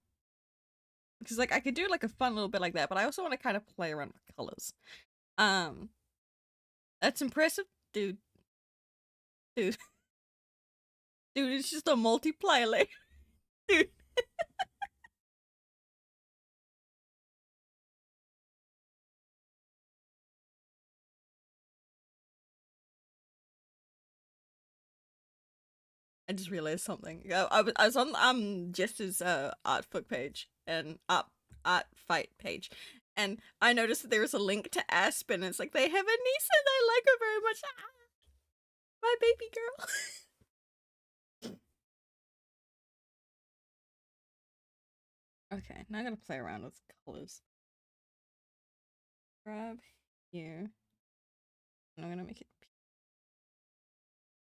because like I could do like a fun little bit like that, but I also want to kind of play around with colors. Um, that's impressive, dude. Dude, dude, it's just a multiplayer layer, dude. I just realized something. I was on Jess's art book page and art fight page, and I noticed that there was a link to Aspen. And it's like they have a niece and I like her very much. Ah, my baby girl. Okay, now I gotta play around with colors. Grab here, and I'm gonna make it.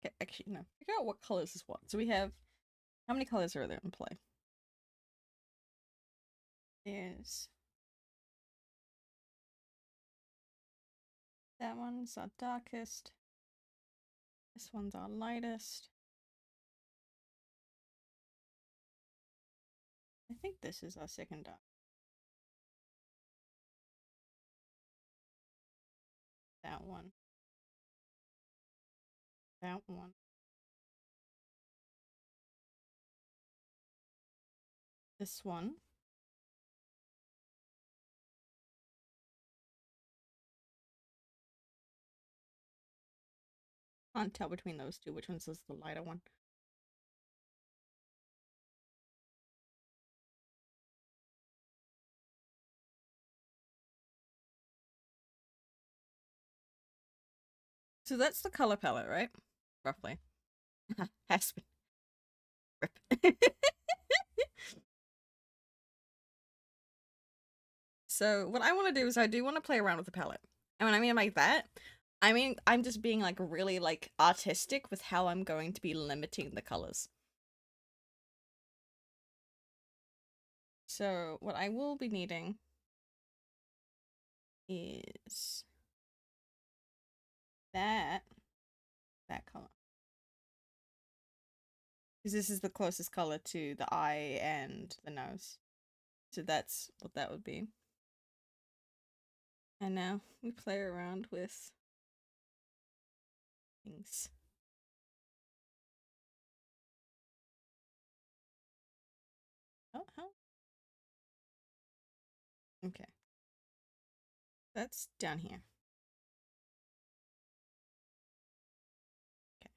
Okay, actually, no. Figure out what colors is what. So we have how many colors are there in play? There's that one's our darkest. This one's our lightest. I think this is our second dark. That one. That one. This one. Can't tell between those two which one's is the lighter one. So that's the color palette, right? Roughly. Has been. Rip. So what I want to do is I do want to play around with the palette. And when I mean like that, I mean I'm just being like really like artistic with how I'm going to be limiting the colors. So what I will be needing is that color. Because this is the closest color to the eye and the nose. So that's what that would be. And now we play around with things. Oh, how? Okay. That's down here. Okay.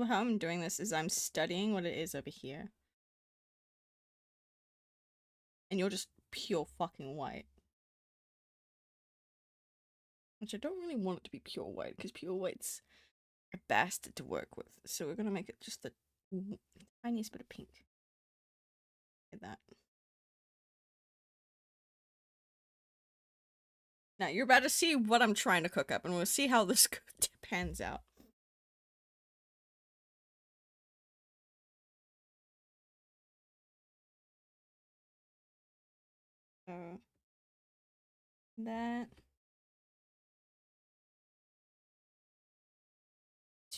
How I'm doing this is I'm studying what it is over here. And you're just pure fucking white. Which I don't really want it to be pure white, because pure white's a bastard to work with. So we're gonna make it just the tiniest bit of pink. Like that. Now you're about to see what I'm trying to cook up, and we'll see how this pans out. That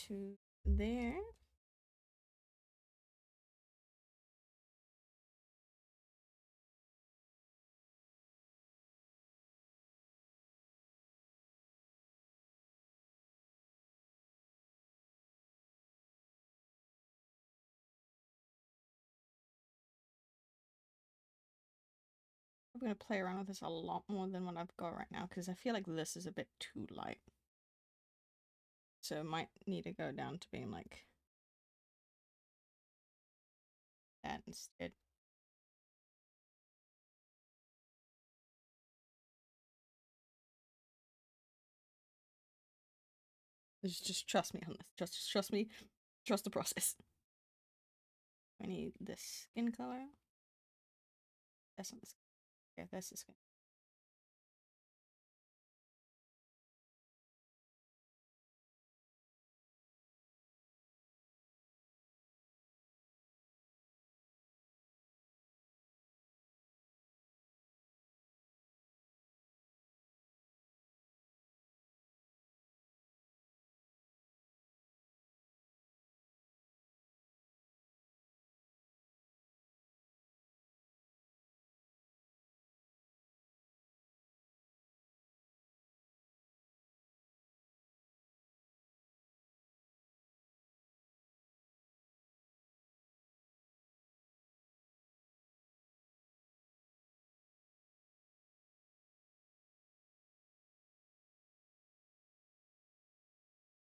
to there. I'm gonna play around with this a lot more than what I've got right now, because I feel like this is a bit too light. So it might need to go down to being like that instead. Just trust me on this. Just trust me. Trust the process. I need this skin color. That's not the skin. Yeah, that's the skin.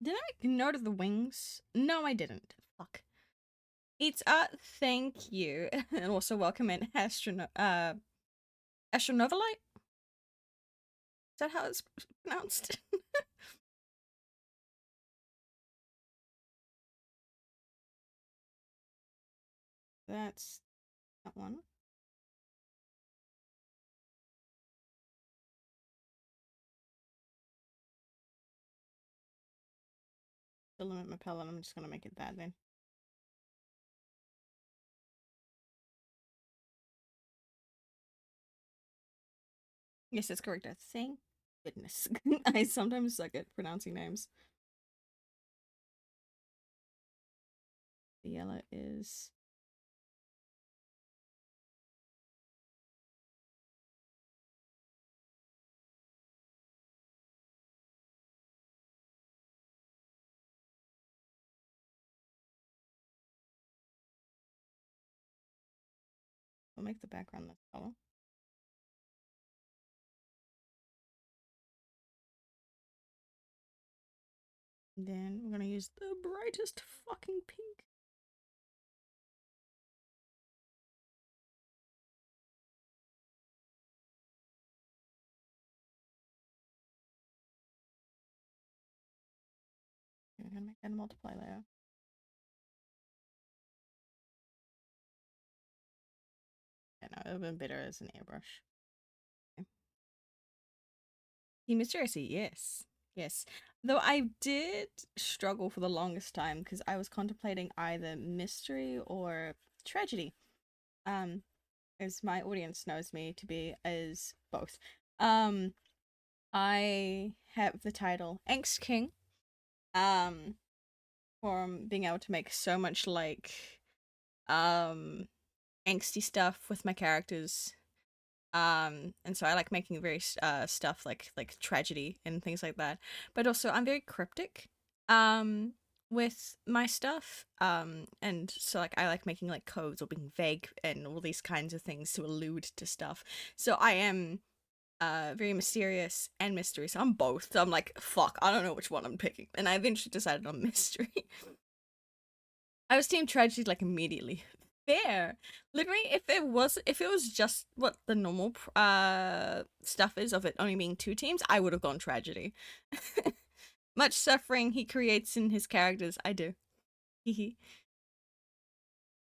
Did I notice the wings? No, I didn't. Fuck. It's thank you. And also welcome in Astronovalite? Is that how it's pronounced? That's that one. To limit my palette, I'm just gonna make it that then. Yes, that's correct. Thank goodness. I sometimes suck at pronouncing names. The yellow is make the background this color. Then we're gonna use the brightest fucking pink. We're gonna make that a multiply layer. Yeah, no, it would have been better as an airbrush. Okay. Team Mystery, yes. Yes. Though I did struggle for the longest time because I was contemplating either mystery or tragedy. As my audience knows me to be as both. I have the title Angst King. From being able to make so much like angsty stuff with my characters. And so I like making very stuff like tragedy and things like that. But also I'm very cryptic with my stuff. And so like I like making like codes or being vague and all these kinds of things to allude to stuff. So I am very mysterious and mystery. So I'm both. So I'm like, fuck, I don't know which one I'm picking. And I eventually decided on mystery. I was team tragedy like immediately. Fair. Literally, if it was just what the normal stuff is of it only being 2 teams, I would have gone tragedy. Much suffering he creates in his characters. I do. Hehe.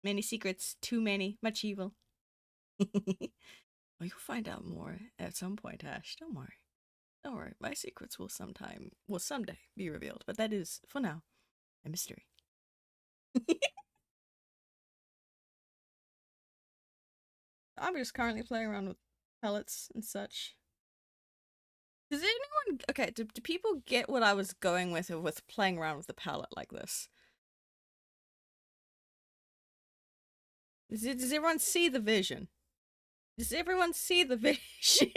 Many secrets, too many, much evil. Well, you'll find out more at some point, Ash. Don't worry. Don't worry. My secrets will someday be revealed. But that is, for now, a mystery. I'm just currently playing around with pellets and such. Does anyone... Okay, do people get what I was going with playing around with the palette like this? Does everyone see the vision? Does everyone see the vision?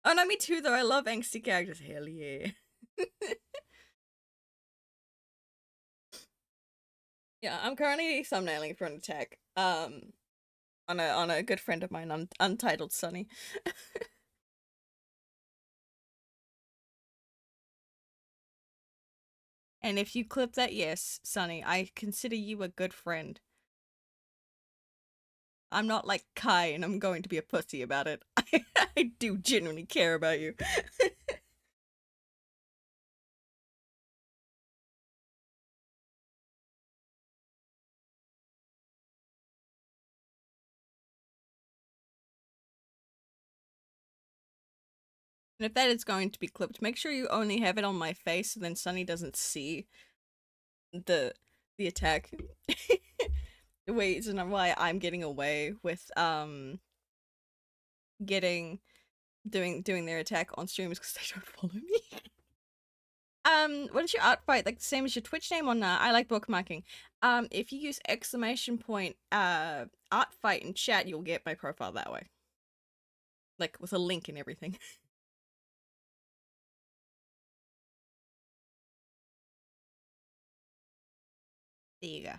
Oh, no, me too, though. I love angsty characters. Hell yeah. Yeah, I'm currently thumbnailing for an attack. On a good friend of mine, Untitled Sunny. And if you clip that, yes, Sunny, I consider you a good friend. I'm not like Kai and I'm going to be a pussy about it. I do genuinely care about you. And if that is going to be clipped, make sure you only have it on my face so then Sunny doesn't see the attack. The reason why I'm getting away with doing their attack on stream is because they don't follow me. What is your art fight? Like the same as your Twitch name or nah? I like bookmarking. If you use exclamation point art fight in chat, you'll get my profile that way. Like with a link and everything. There you go.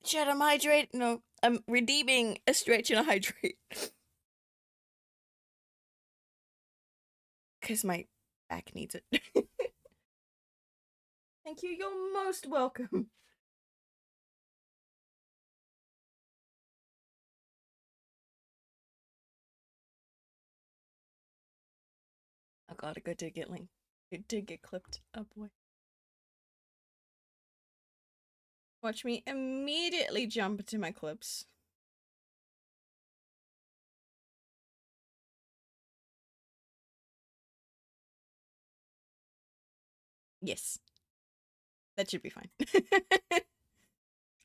Chat, I'm hydrate. No, I'm redeeming a stretch and a hydrate. Because my back needs it. Thank you, you're most welcome. Oh god, it did get linked. It did get clipped. Oh boy. Watch me immediately jump into my clips. Yes. That should be fine.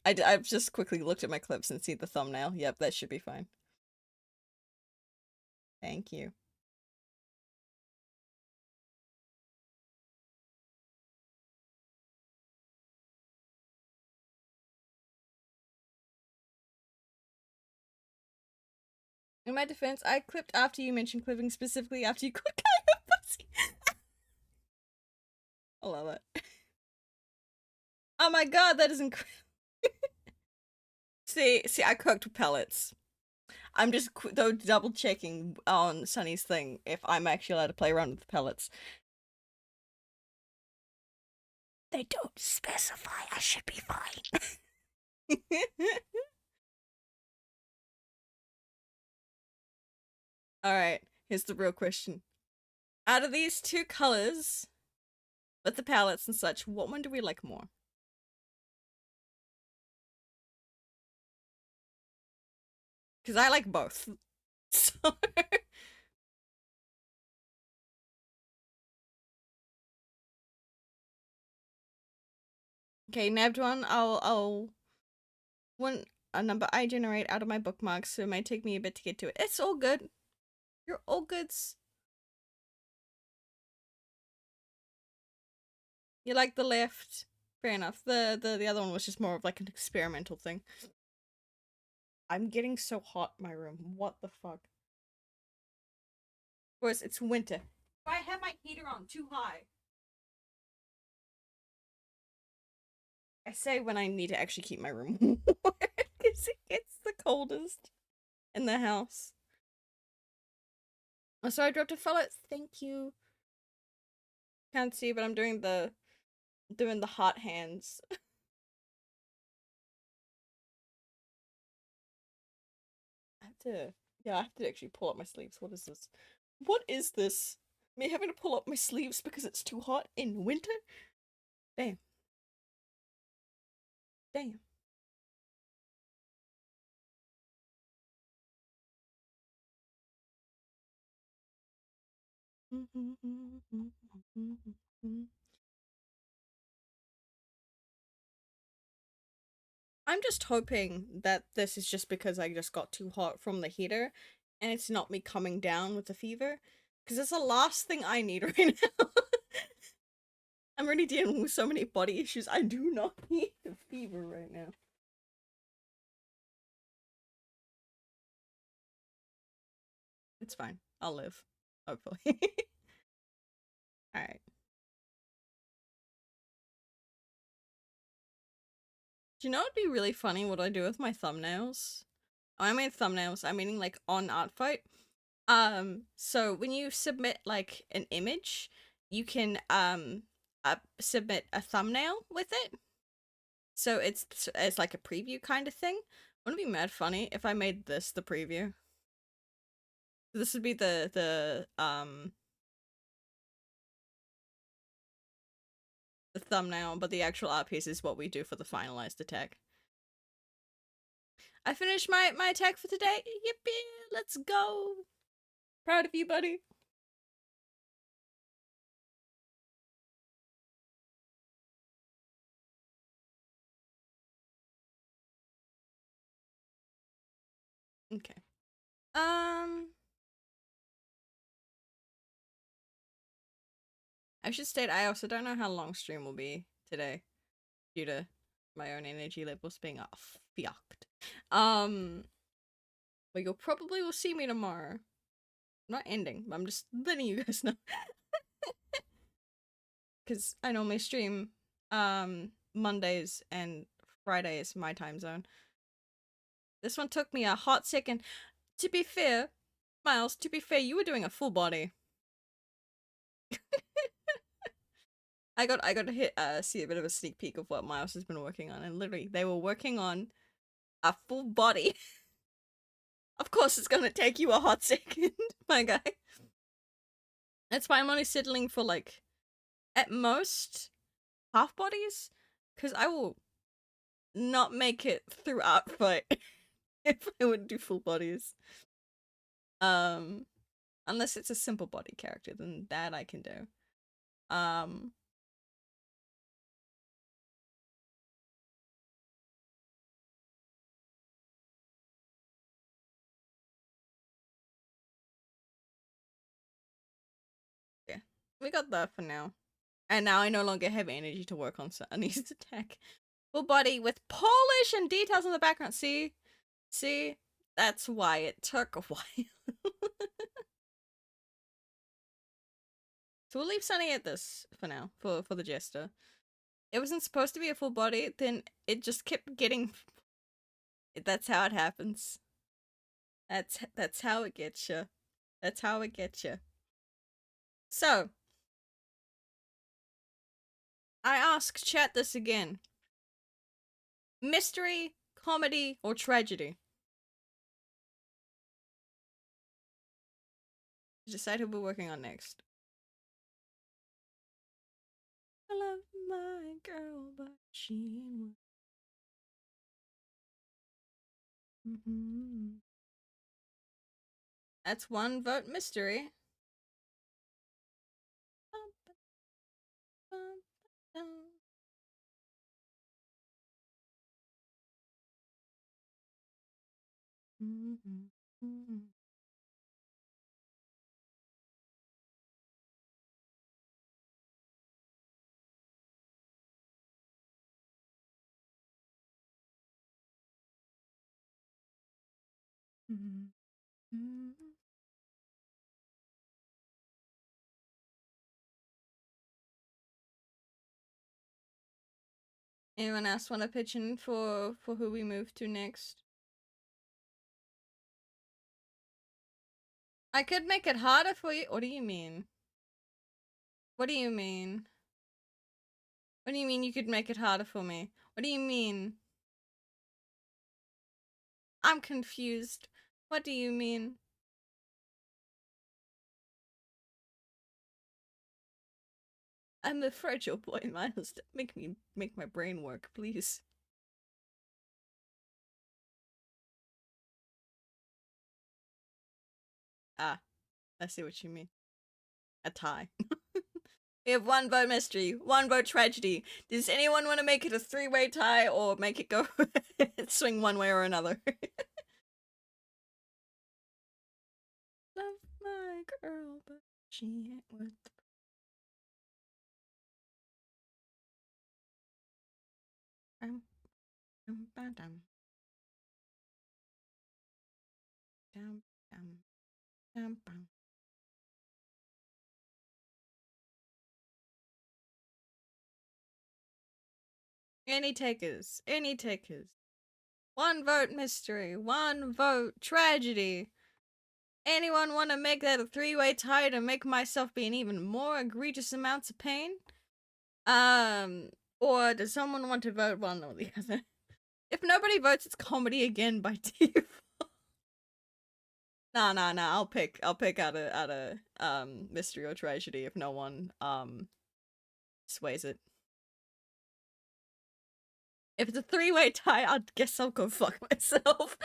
I've just quickly looked at my clips and see the thumbnail. Yep, that should be fine. Thank you. In my defense, I clipped after you mentioned clipping, specifically after you clicked I love it. Oh my god, that is incredible. See, I cooked pellets. I'm just though double checking on Sunny's thing if I'm actually allowed to play around with the pellets. They don't specify. I should be fine. All right, here's the real question. Out of these two colors, with the palettes and such, what one do we like more? Because I like both. So okay, nabbed one. I'll one a number I generate out of my bookmarks, so it might take me a bit to get to it. It's all good. You're all goods. You like the left. Fair enough. The other one was just more of like an experimental thing. I'm getting so hot in my room. What the fuck? Of course, it's winter. I have my heater on too high. I say when I need to actually keep my room warm because it gets the coldest in the house. Oh, so I dropped a fellow. Thank you. Can't see, but I'm doing the hot hands. I have to, yeah, I have to actually pull up my sleeves. What is this? What is this? Me having to pull up my sleeves because it's too hot in winter? Damn. Damn. I'm just hoping that this is just because I just got too hot from the heater and it's not me coming down with the fever. Because it's the last thing I need right now. I'm already dealing with so many body issues. I do not need a fever right now. It's fine. I'll live. Hopefully. Alright. Do you know what'd be really funny what I do with my thumbnails? Oh, I mean thumbnails, I'm meaning like on Artfight. So when you submit like an image, you can submit a thumbnail with it. So it's like a preview kind of thing. Wouldn't it be mad funny if I made this the preview? This would be the thumbnail, but the actual art piece is what we do for the finalized attack. I finished my attack for today. Yippee! Let's go! Proud of you, buddy. Okay. I should state I also don't know how long stream will be today, due to my own energy levels being off. Fucked. But you'll probably will see me tomorrow. I'm not ending, but I'm just letting you guys know. Because I normally stream Mondays and Fridays my time zone. This one took me a hot second. To be fair, Miles, to be fair, you were doing a full body. I got to hit see a bit of a sneak peek of what Miles has been working on, and literally they were working on a full body. Of course it's gonna take you a hot second, my guy. That's why I'm only settling for like at most half bodies, because I will not make it through art fight if I would do full bodies. Unless it's a simple body character, then that I can do. Yeah, we got that for now. And now I no longer have energy to work on Sunny's attack. Full body with polish and details in the background. See? See? That's why it took a while. So we'll leave Sunny at this for now, for the jester. It wasn't supposed to be a full body, then it just kept getting... That's how it happens. That's how it gets you. That's how it gets you. So, I ask chat this again. Mystery, comedy, or tragedy? Decide who we're working on next. I love my girl, but she ain't one. That's one vote mystery. Anyone else want to pitch in for who we move to next? I could make it harder for you. What do you mean? What do you mean? What do you mean you could make it harder for me? What do you mean? I'm confused. What do you mean? I'm a fragile boy, Miles. Make my brain work, please. Ah, I see what you mean. A tie. We have one vote mystery, one vote tragedy. Does anyone want to make it a three-way tie or make it go swing one way or another? Love my girl, but she ain't worth the... Any takers, any takers. One vote mystery, one vote tragedy. Anyone want to make that a three-way tie to make myself be in even more egregious amounts of pain? Or does someone want to vote one or the other? If nobody votes, it's comedy again by default. Nah. I'll pick out a mystery or tragedy if no one sways it. If it's a three-way tie, I guess I'll go fuck myself.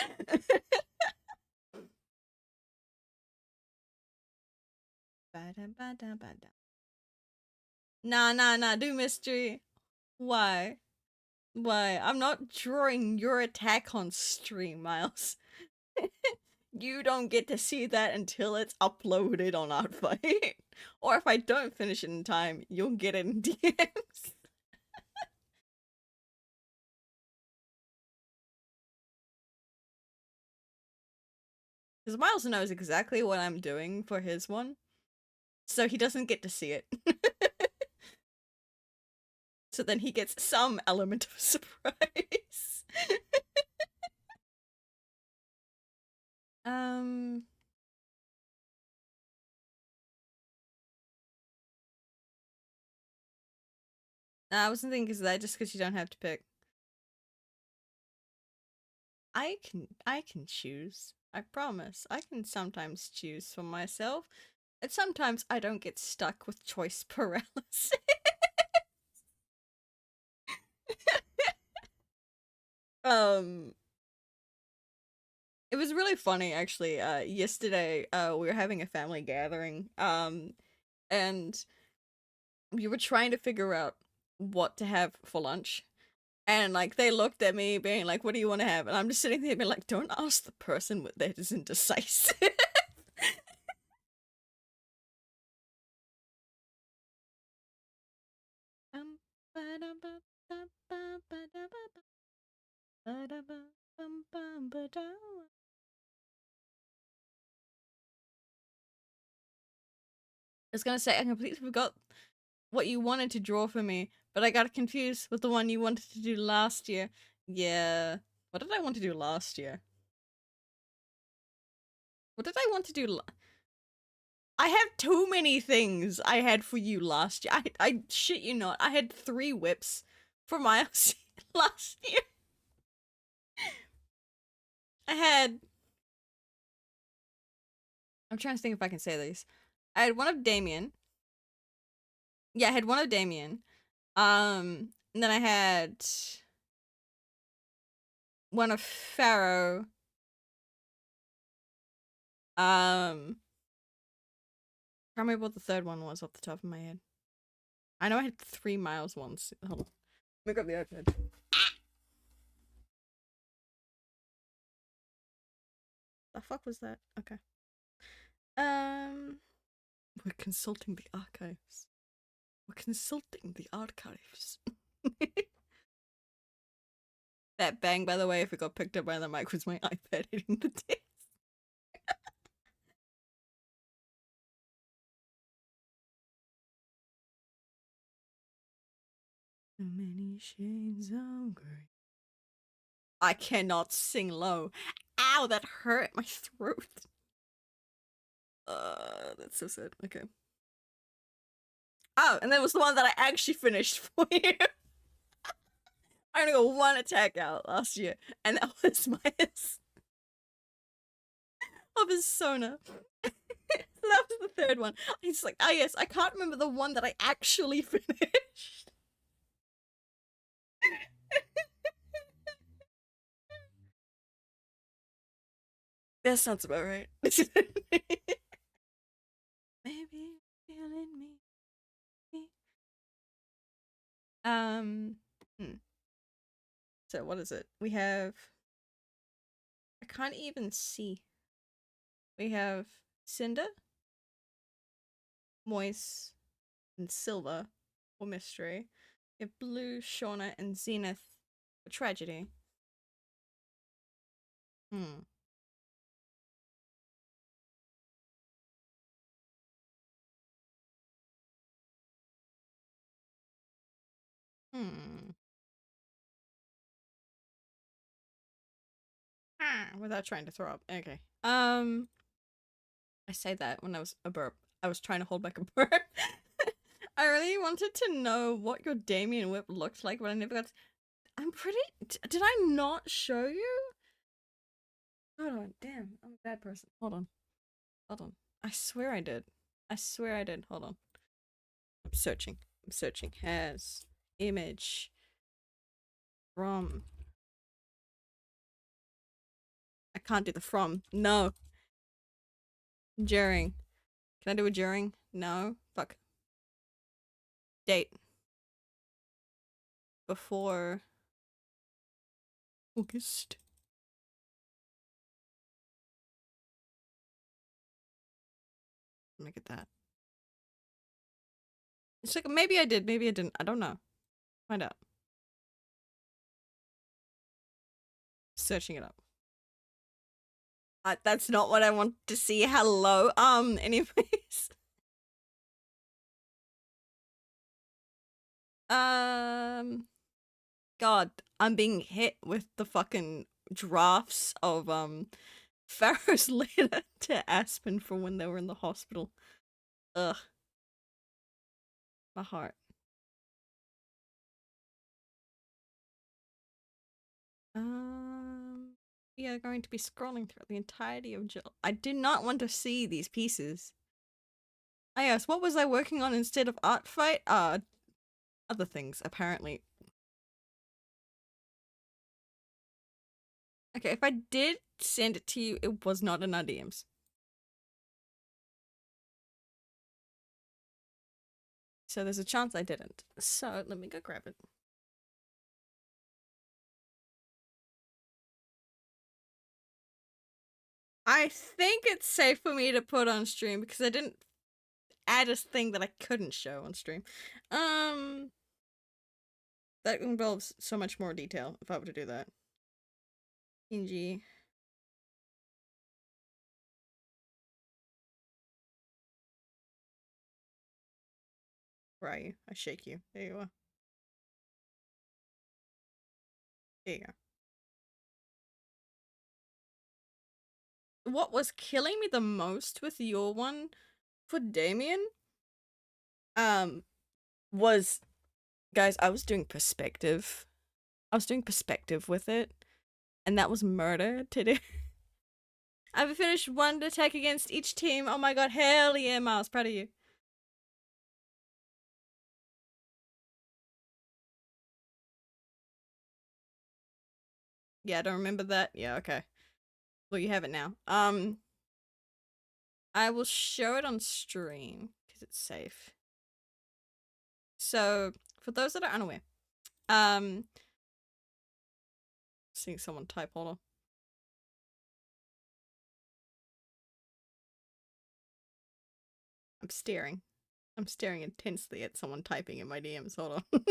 Nah, do mystery. Why? Why? I'm not drawing your attack on stream, Miles. You don't get to see that until it's uploaded on Outfight. Or if I don't finish it in time, you'll get it in DMs. Because Miles knows exactly what I'm doing for his one, so he doesn't get to see it. So then he gets some element of surprise. I wasn't thinking of that just because you don't have to pick. I can choose. I promise. I can sometimes choose for myself. And sometimes I don't get stuck with choice paralysis. It was really funny actually. Yesterday, we were having a family gathering. And we were trying to figure out what to have for lunch. And like they looked at me being like, "What do you want to have?" And I'm just sitting there being like, "Don't ask the person that is indecisive." was gonna say I completely forgot what you wanted to draw for me, but I got confused with the one you wanted to do last year. Yeah. What did I want to do last year? What did I want to do? I have too many things I had for you last year. I shit you not. I had 3 whips for Miles last year. I had. I'm trying to think if I can say these. I had one of Damien. Yeah, I had one of Damien. And then I had one of Pharaoh. I can't remember what the third one was off the top of my head. I know I had 3 Miles ones. Hold on. Let me grab the iPad. The fuck was that? Okay. We're consulting the archives. We're consulting the archives. That bang, by the way, if it got picked up by the mic, was my iPad hitting the desk. So many shades of grey. I cannot sing low. Ow, that hurt my throat. That's so sad. Okay. Oh, and that was the one that I actually finished for you. I only got 1 attack out last year, and that was my of his Sona. That was the 3rd one. He's like, ah, yes, I can't remember the one that I actually finished. That sounds about right. Maybe feeling me. So what is it? We have. I can't even see. We have Cinder, Moise, and Silver for mystery. We have Blue, Shauna, and Zenith for tragedy. Hmm. Hmm. Without trying to throw up. Okay. I say that when I was a burp. I was trying to hold back a burp. I really wanted to know what your Damien whip looked like, but I never got to... I'm pretty... Did I not show you? Hold on. Damn. I'm a bad person. Hold on. Hold on. I swear I did. I swear I did. Hold on. I'm searching. I'm searching. Has image from... I can't do the from. No. During. Can I do a during? No. Fuck. Date. Before August. Make it that. It's like maybe I did, maybe I didn't. I don't know. Find out. Searching it up. That's not what I want to see. Hello. Anyways. God, I'm being hit with the fucking drafts of Pharaoh's letter to Aspen for when they were in the hospital. Ugh. My heart. We are going to be scrolling through the entirety of Jill. I do not want to see these pieces. I asked, what was I working on instead of art fight? Other things, apparently. Okay, if I did send it to you, it was not in our DMs. So there's a chance I didn't. So let me go grab it. I think it's safe for me to put on stream because I didn't add a thing that I couldn't show on stream. That involves so much more detail if I were to do that. PNG. Where are you? I shake you. There you are. There you go. What was killing me the most with your one for Damien, um, was, guys, I was doing perspective. I was doing perspective with it, and that was murder today. I've finished one attack against each team. Oh my god, hell yeah, Miles, proud of you. Yeah, I don't remember that. Yeah, okay. Well, you have it now. I will show it on stream because it's safe. So, for those that are unaware, seeing someone type, hold on. I'm staring. I'm staring intensely at someone typing in my DMs. Hold on.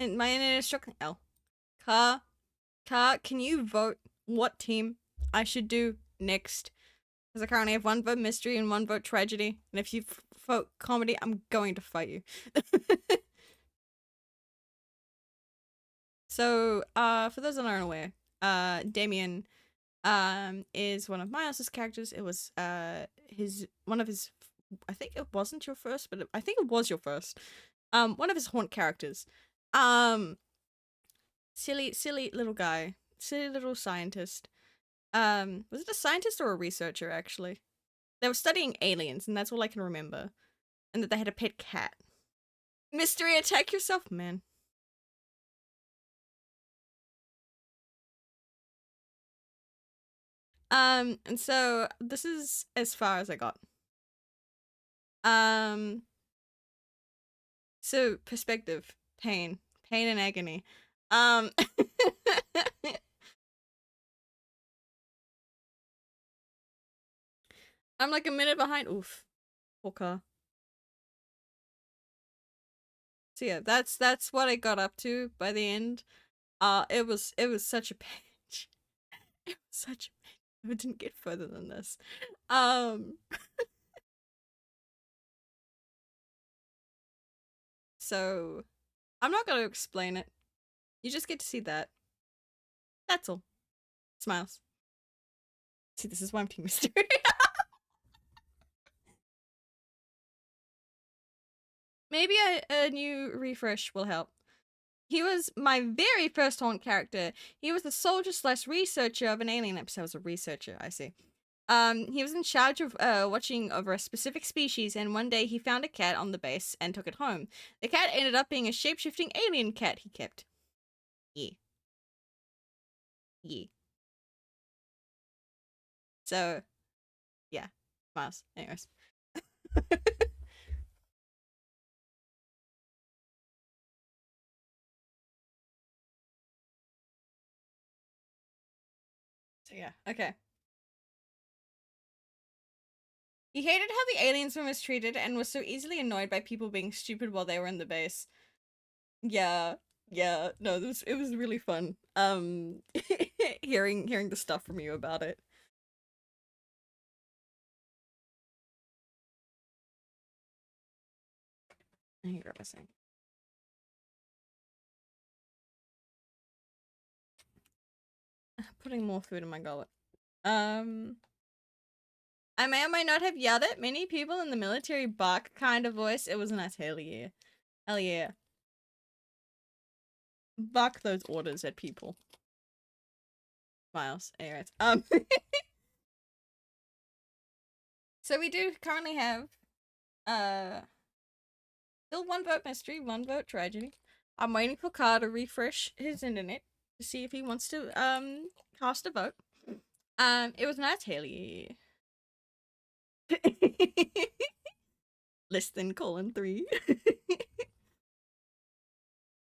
And my internet is struggling. L. Car, can you vote what team I should do next? Because I currently have one vote mystery and one vote tragedy. And if you vote comedy, I'm going to fight you. So, for those that aren't aware, Damien, is one of Miles's characters. It was, one of his, I think it wasn't your first, but I think it was your first. One of his haunt characters. Silly little guy. Silly little scientist. Was it a scientist or a researcher, actually? They were studying aliens, and that's all I can remember. And that they had a pet cat. Mystery, attack yourself, man. And so this is as far as I got. So perspective, pain and agony. I'm like a minute behind. Oof. Poor. So yeah, that's what I got up to by the end. It was such a page. It was such a page. I didn't get further than this. So I'm not gonna explain it. You just get to see that. That's all. Smiles. See, this is why I'm Team Mystery. Maybe a new refresh will help. He was my very first haunt character. He was the soldier slash researcher of an alien episode. I was a researcher, I see. He was in charge of watching over a specific species, and one day he found a cat on the base and took it home. The cat ended up being a shape-shifting alien cat he kept. Yeah. Yeah. So, yeah. Miles. Anyways. So yeah, okay. He hated how the aliens were mistreated and was so easily annoyed by people being stupid while they were in the base. Yeah, yeah. No, it was really fun. Hearing the stuff from you about it. I hear what I'm saying. Putting more food in my gullet. I may or may not have yelled at many people in the military bark kind of voice. It was a nice hell yeah. Hell yeah. Bark those orders at people. Miles. Anyways. So we do currently have still one vote mystery, one vote tragedy. I'm waiting for Carr to refresh his internet to see if he wants to cast a vote. It was nice hell yeah. Less than colon 3.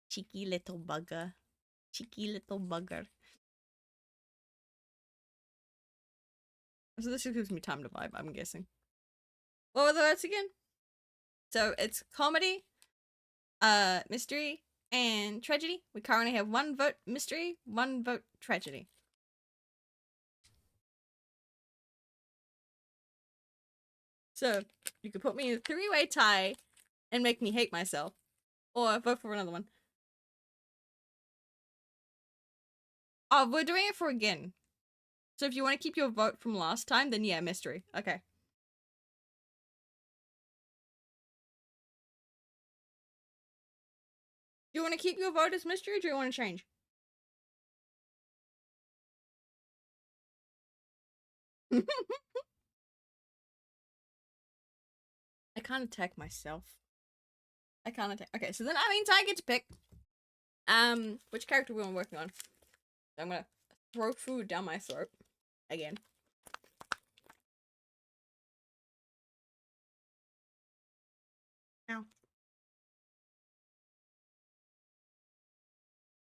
Cheeky little bugger. Cheeky little bugger. So this just gives me time to vibe, I'm guessing. What were the words again? So it's comedy, mystery, and tragedy. We currently have 1 vote mystery, 1 vote tragedy. So you could put me in a 3-way tie and make me hate myself, or vote for another one. Oh, we're doing it for again. So if you want to keep your vote from last time, then yeah, mystery. Okay. Do you want to keep your vote as mystery, or do you want to change? I can't attack myself. I can't attack. Okay, so then that means I get to pick which character we're working on. I'm gonna throw food down my throat again. Ow.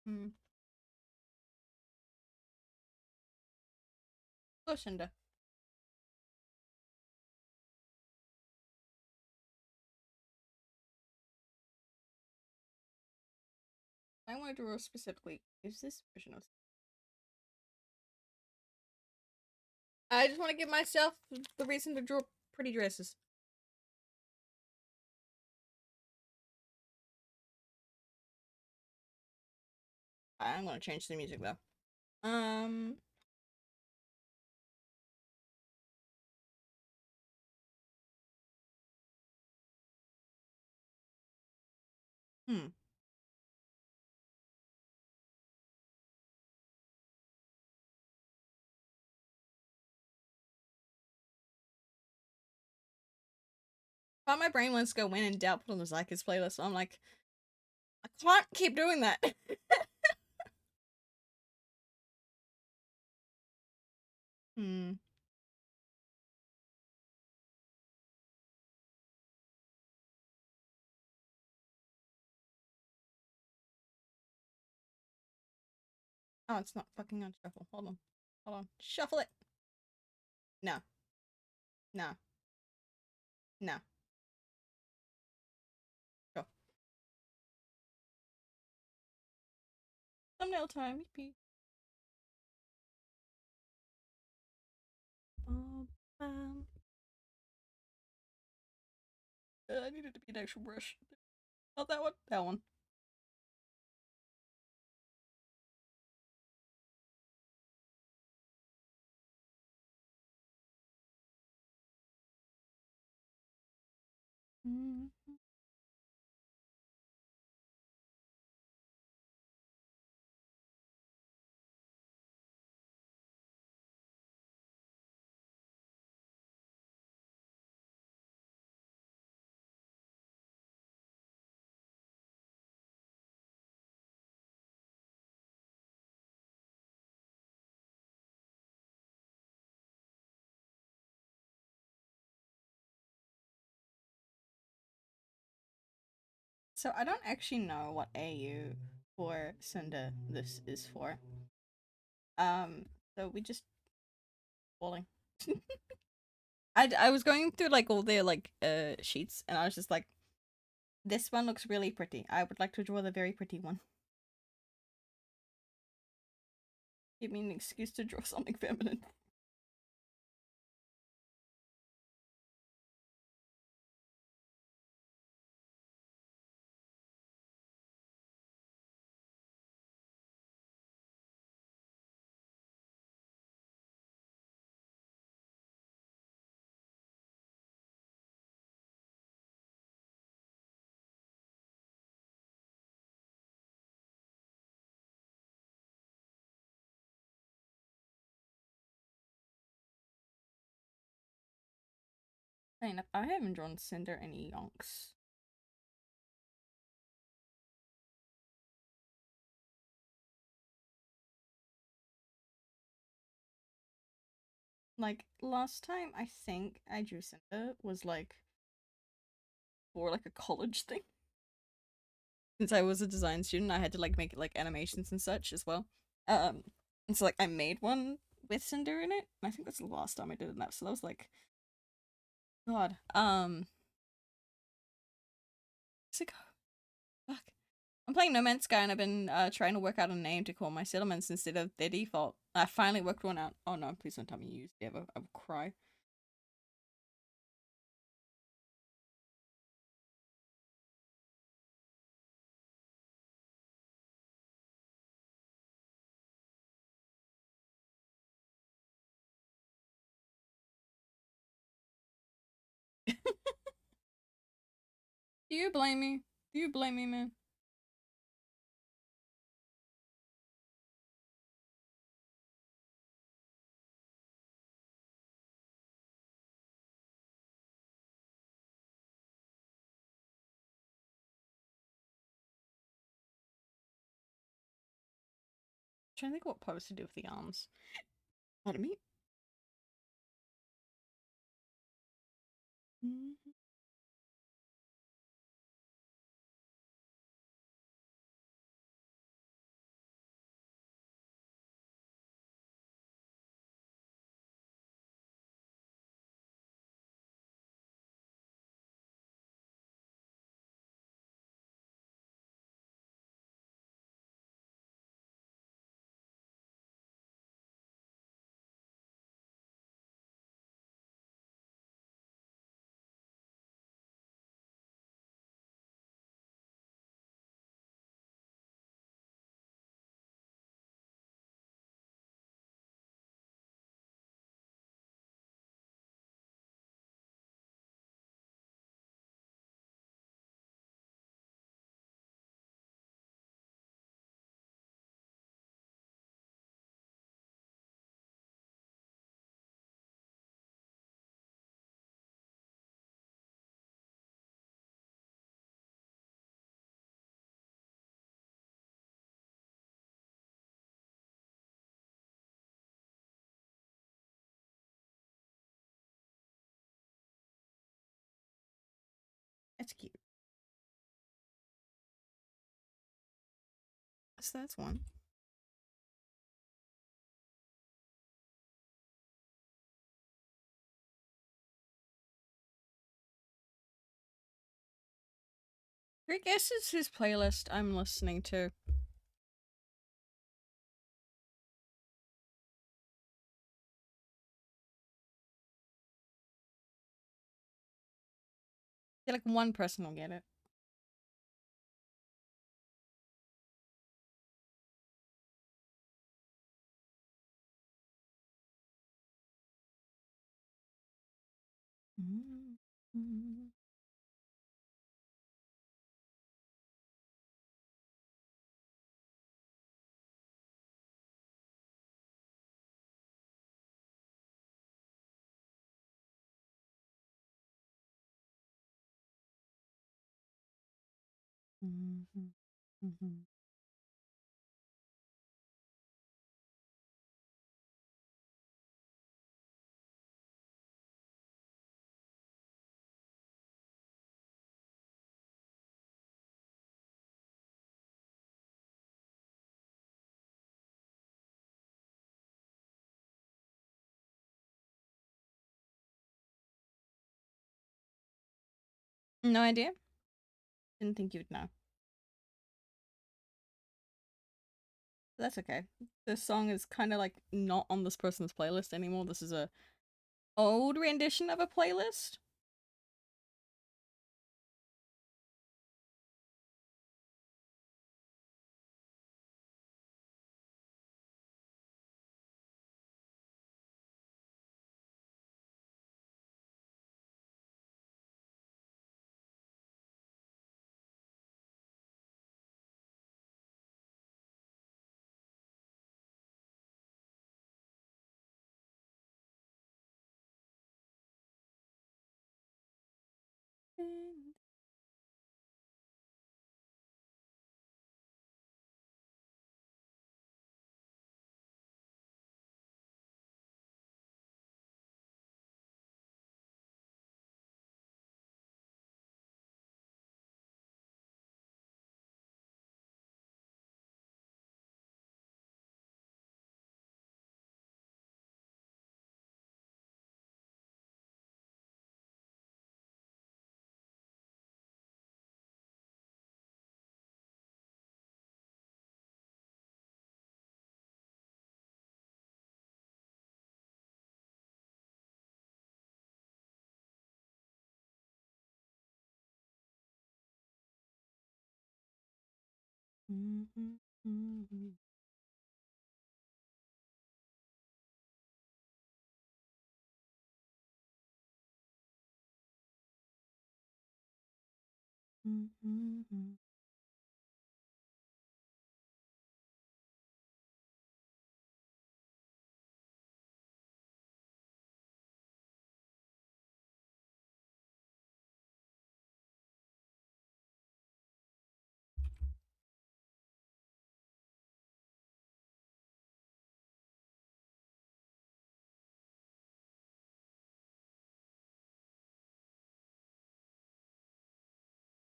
Hmm. Go, Cinder. I want to draw specifically. Is this version of? I just want to give myself the reason to draw pretty dresses. I'm gonna change the music though. Um. Hmm. But my brain wants to go in and doubt put on the Zykas playlist, so I'm like, I can't keep doing that. Hmm. Oh, it's not fucking on shuffle. Hold on. Hold on. Shuffle it. No. No. No. Go. Thumbnail time. Yippee. Um, I needed to be an actual brush. Not that one. That one. Mm-hmm. So I don't actually know what AU for Cinder this is for. Um, so we just falling. I was going through like all their like sheets, and I was just like, this one looks really pretty. I would like to draw the very pretty one. Give me an excuse to draw something feminine. Funny enough, I haven't drawn Cinder any yonks. Like last time I think I drew Cinder was like for like a college thing. Since I was a design student, I had to like make like animations and such as well. And so like I made one with Cinder in it. And I think that's the last time I did an so that was like, God. It's like, fuck. I'm playing No Man's Sky and I've been trying to work out a name to call my settlements instead of their default. I finally worked one out. Oh no, please don't tell me you used it ever. I will cry. Do you blame me? Do you blame me, man? I'm trying to think what pose to do with the arms. Pardon me? Mm-hmm. It's cute. So that's one. I guess it's his playlist I'm listening to. Yeah, like one person will get it. Mm-hmm. Mm-hmm. Mm-hmm. No idea. Didn't think you'd know. But that's okay. This song is kind of like not on this person's playlist anymore. This is a old rendition of a playlist. Mhm, mhm, mhm.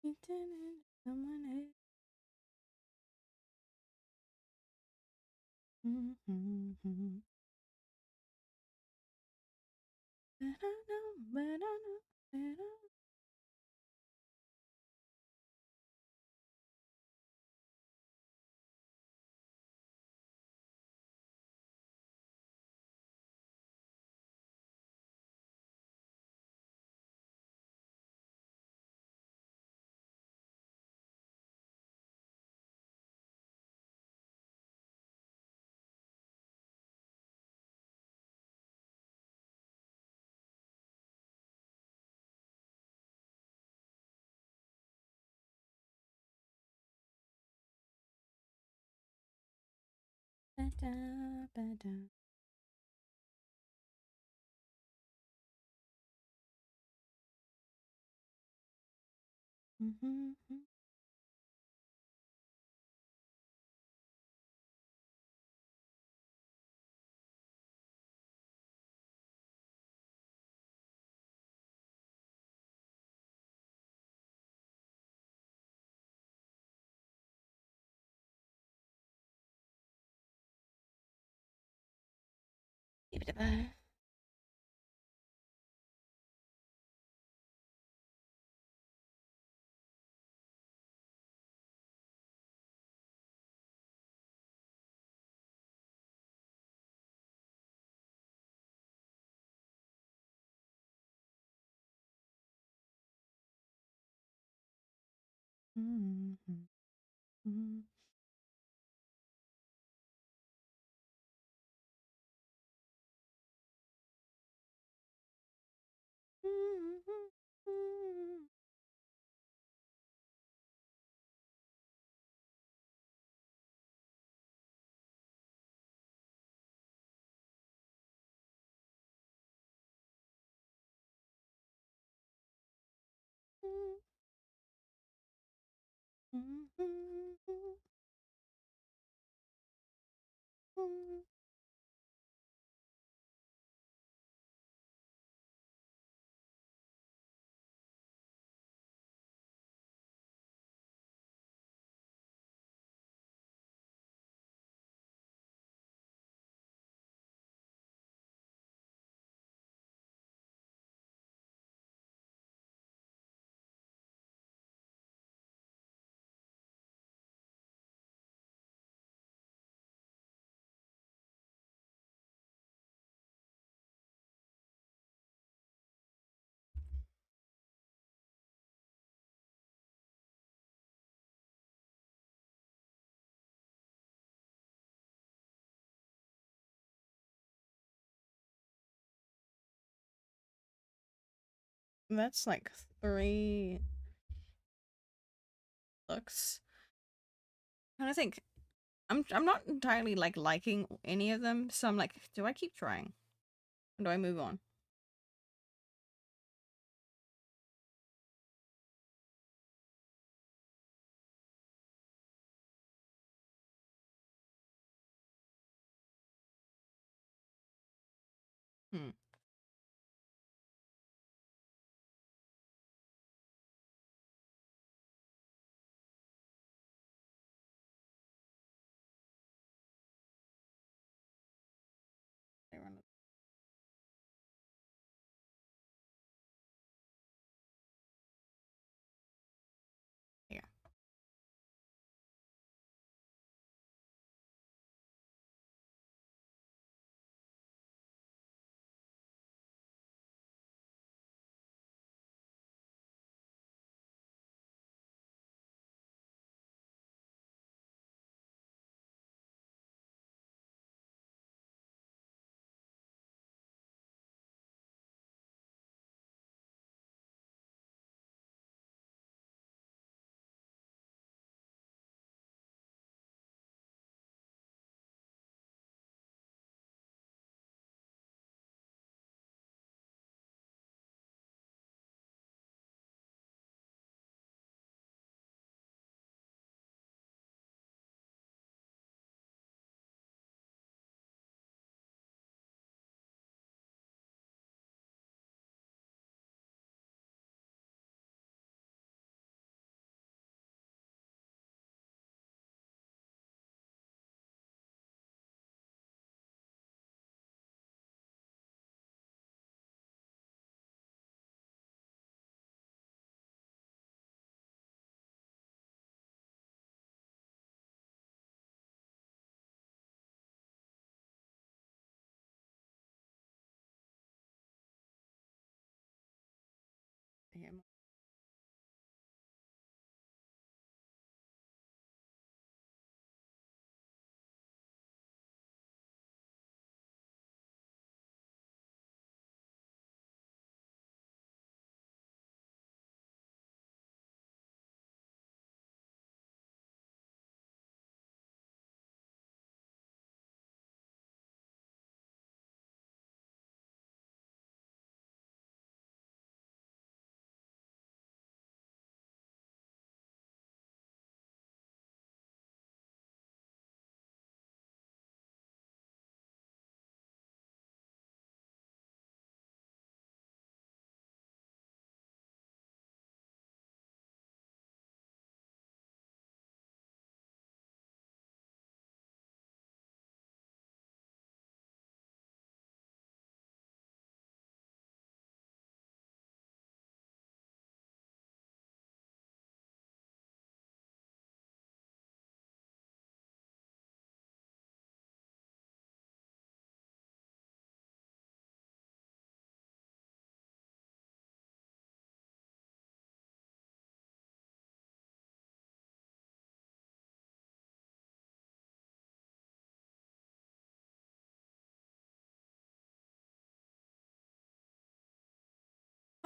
Internet, someone else. Mhm. But I know, but I know, but I know. Ba-da, ba-da. Mhm, mhm. Mhm, mhm. That's like 3 looks. And I think I'm not entirely like liking any of them, so I'm like, do I keep trying? Or do I move on? Hmm. They run here.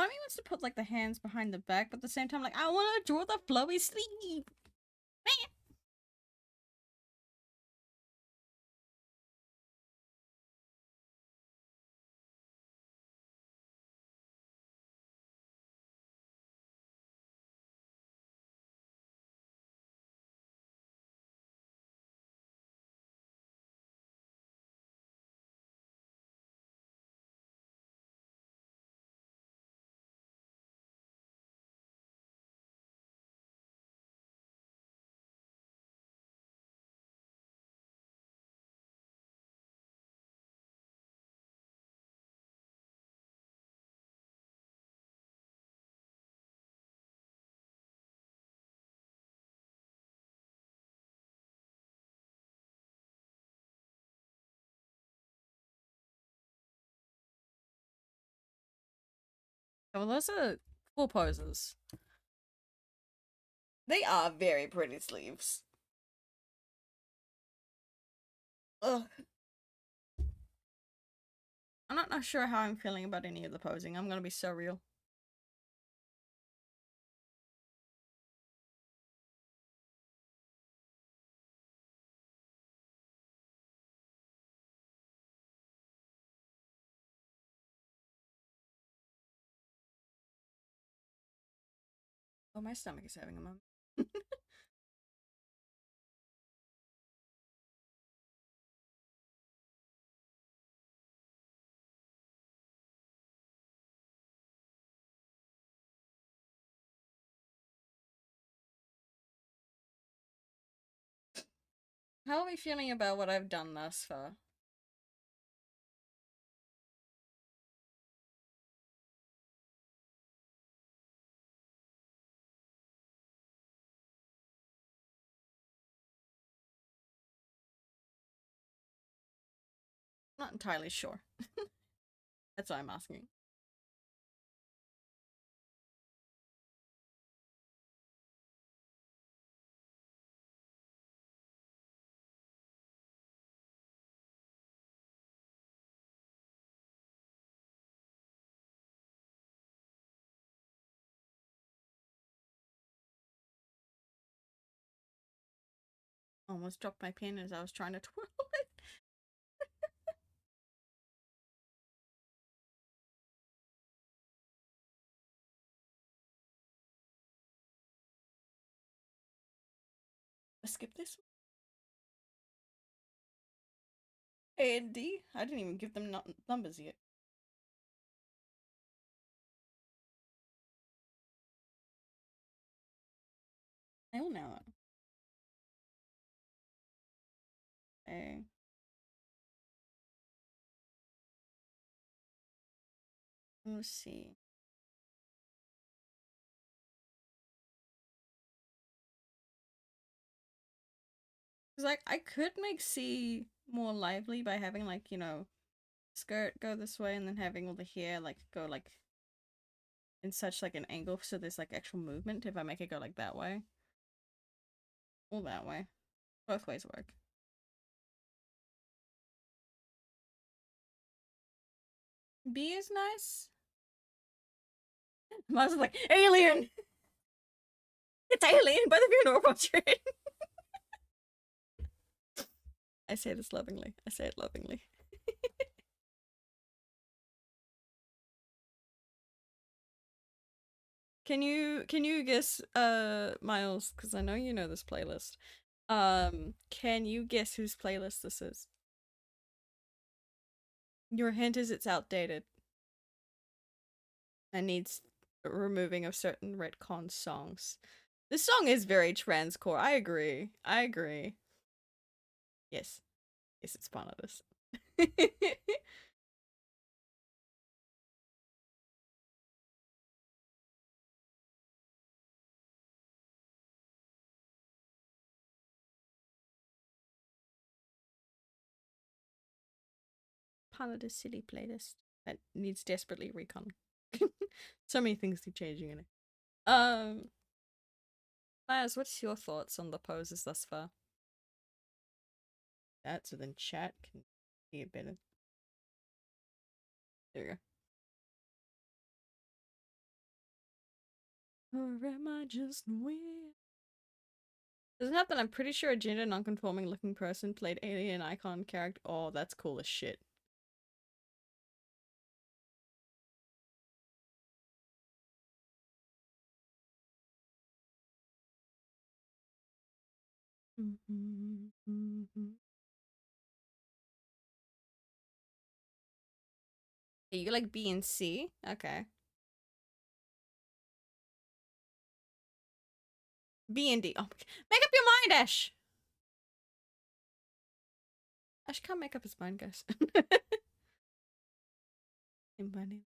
Part of me wants to put like the hands behind the back, but at the same time, like I want to draw the flowy sleeve. Well, those are cool poses. They are very pretty sleeves. Ugh. I'm not sure how I'm feeling about any of the posing. I'm gonna be so real. Oh, my stomach is having a moment. How are we feeling about what I've done thus far? Not entirely sure. That's why I'm asking. Almost dropped my pen as I was trying to twirl it. Let's skip this one. A and D? I didn't even give them numbers yet. I will know. A. Let's see. Cause like I could make C more lively by having like, you know, skirt go this way and then having all the hair like go like in such like an angle so there's like actual movement if I make it go like that way. Or that way. Both ways work. B is nice. Miles is like, alien! It's alien by the funeral portrait! I say this lovingly. I say it lovingly. Can you guess Miles, because I know you know this playlist. Can you guess whose playlist this is? Your hint is it's outdated and needs removing of certain retcon songs. This song is very transcore. I agree. I agree. Yes. Yes, it's part of this. Part of the silly playlist that needs desperately recon. So many things keep changing in it. Miles, what's your thoughts on the poses thus far? That so then chat can be a bit of. There you go. Or am I just weird? Doesn't happen. I'm pretty sure a gender non-conforming looking person played alien icon character. Oh, that's cool as shit. You like B and C? Okay. B and D. Oh, make up your mind, Ash! Ash can't make up his mind, guys. Embody.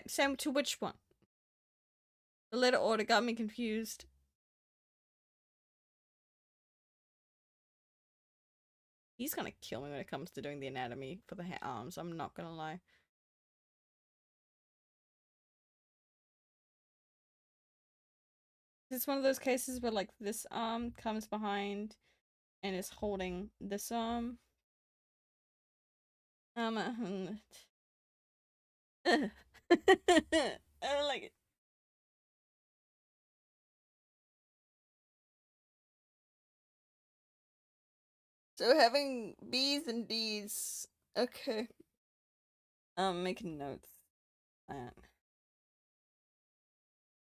Same to which one? The letter order got me confused. He's gonna kill me when it comes to doing the anatomy for the arms, I'm not gonna lie. It's one of those cases where like this arm comes behind and is holding this arm. I don't like it. So having B's and D's. Okay. Making notes. That.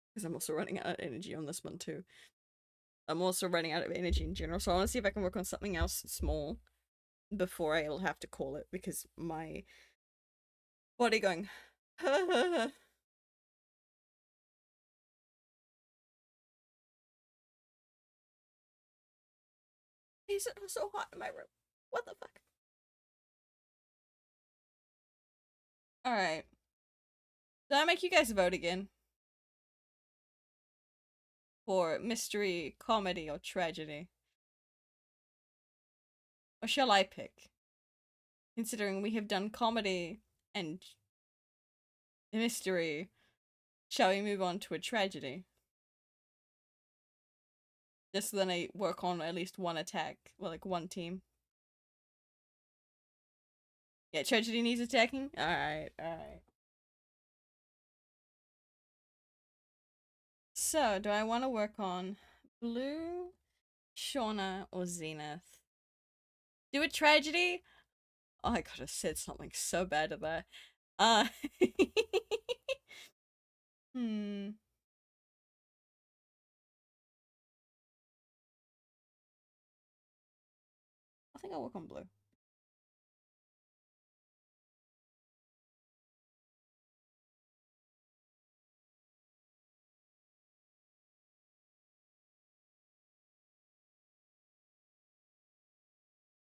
Because I'm also running out of energy on this one too. I'm also running out of energy in general, so I want to see if I can work on something else small before I'll have to call it, because my body going is it so hot in my room? What the fuck? Alright. Did I make you guys vote again? For mystery, comedy, or tragedy? Or shall I pick? Considering we have done comedy and mystery, shall we move on to a tragedy? Just so then I work on at least one attack. Well, like one team. Yeah, tragedy needs attacking? Alright, alright. So, do I want to work on Blue, Shauna, or Zenith? Do a tragedy? Oh, I could have said something so bad at that. Hmm. I think I'll work on Blue.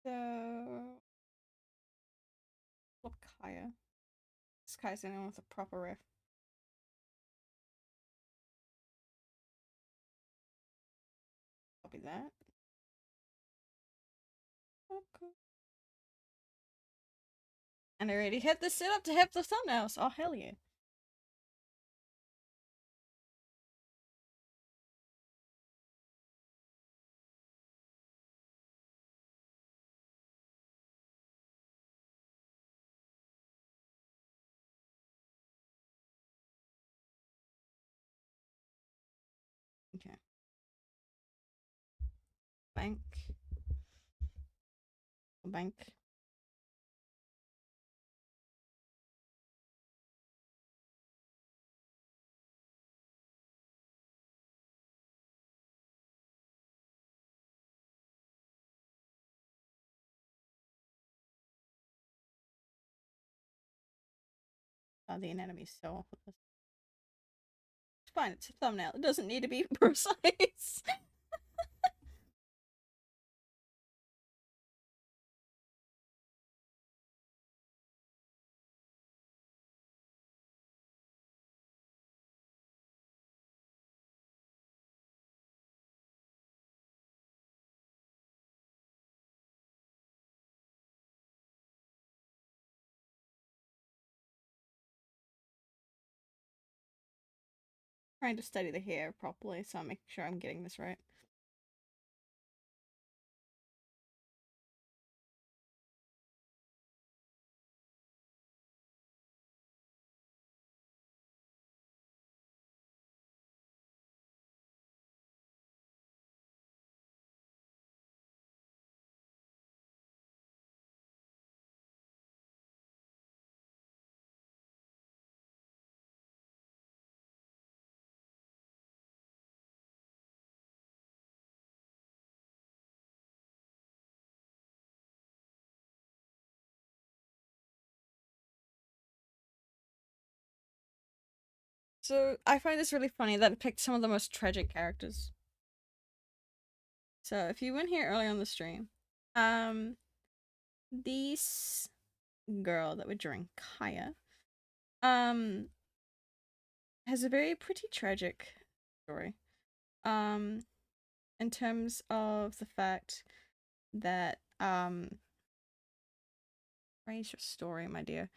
So, flip Kaya. This Kaya's the only one with a proper riff. Copy that. Okay. And I already had this set up to have the thumbnails. Oh, hell yeah. Okay. Bank. Bank. Oh, the enemy's so off with this. It's fine, it's a thumbnail. It doesn't need to be precise. Trying to study the hair properly, so I'm making sure I'm getting this right. So I find this really funny that it picked some of the most tragic characters. So if you went here early on the stream, um, this girl that we're drawing, Kaya, um, has a very pretty tragic story. Um, in terms of the fact that raise your story, my dear.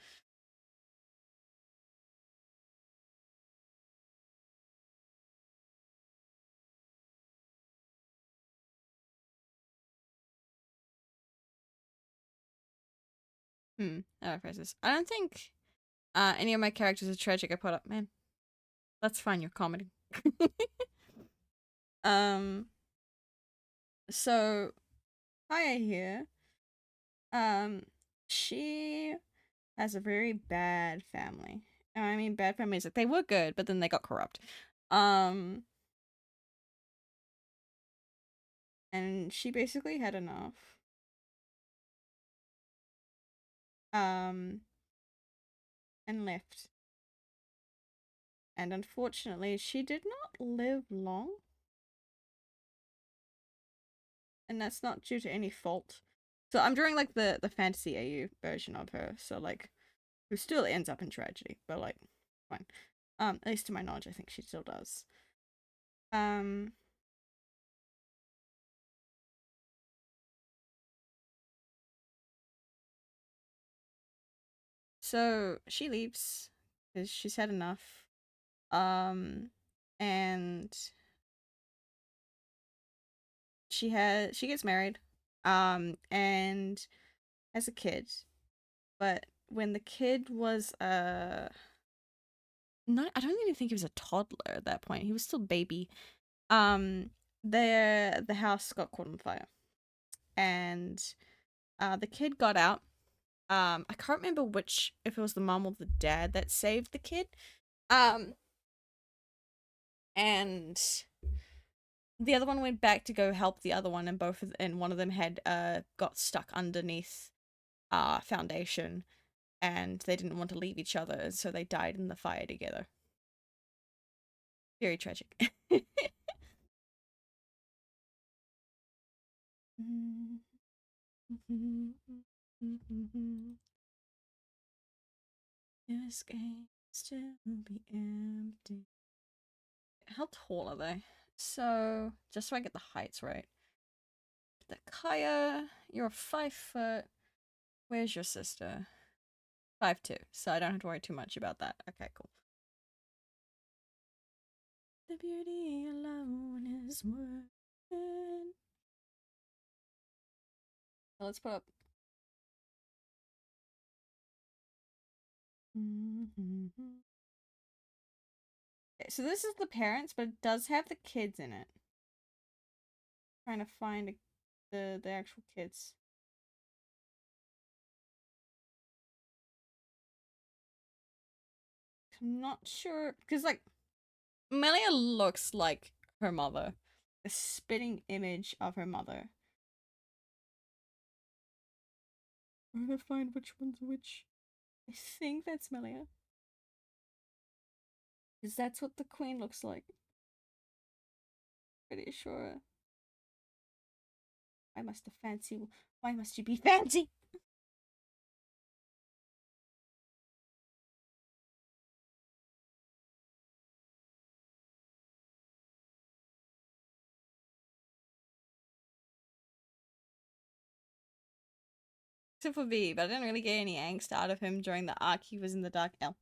How do I phrase this? I don't think any of my characters are tragic. I put up, man. That's fine. You're comedy. um. So Kaya here. Um. She has a very bad family. And I mean, bad family is like they were good, but then they got corrupt. Um. And she basically had enough. Um. And left. And unfortunately, she did not live long. And that's not due to any fault. So I'm drawing like the fantasy AU version of her. So like, who still ends up in tragedy, but like, fine. At least to my knowledge, I think she still does. Um. So she leaves because she's had enough. Um, and she gets married. And has a kid. But when the kid was not, I don't even think he was a toddler at that point. He was still baby. Um, the house got caught on fire, and the kid got out. I can't remember which, if it was the mom or the dad that saved the kid. Um, and the other one went back to go help the other one, and one of them had got stuck underneath foundation, and they didn't want to leave each other, so they died in the fire together. Very tragic. This game still be empty. How tall are they? So, just so I get the heights right. The Kaya, you're 5 foot. Where's your sister? 5'2", so I don't have to worry too much about that. Okay, cool. The beauty alone is worth it. So let's put up. Okay, so this is the parents, but it does have the kids in it. Trying to find the actual kids. I'm not sure because like Melia looks like her mother, a spitting image of her mother. I'm trying to find which one's which. I think that's Melia. Because that's what the queen looks like. Pretty sure. Why must the fancy? Why must you be fancy? Except for V, but I didn't really get any angst out of him during the arc he was in the Dark Elf.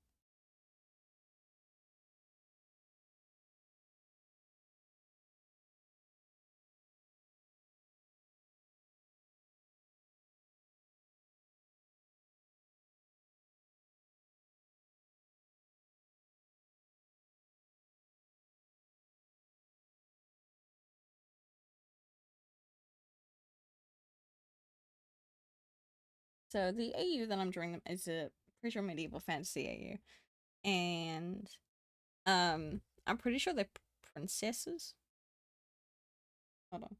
So the AU that I'm drawing them is a pretty sure medieval fantasy AU, and I'm pretty sure they're princesses. Hold on.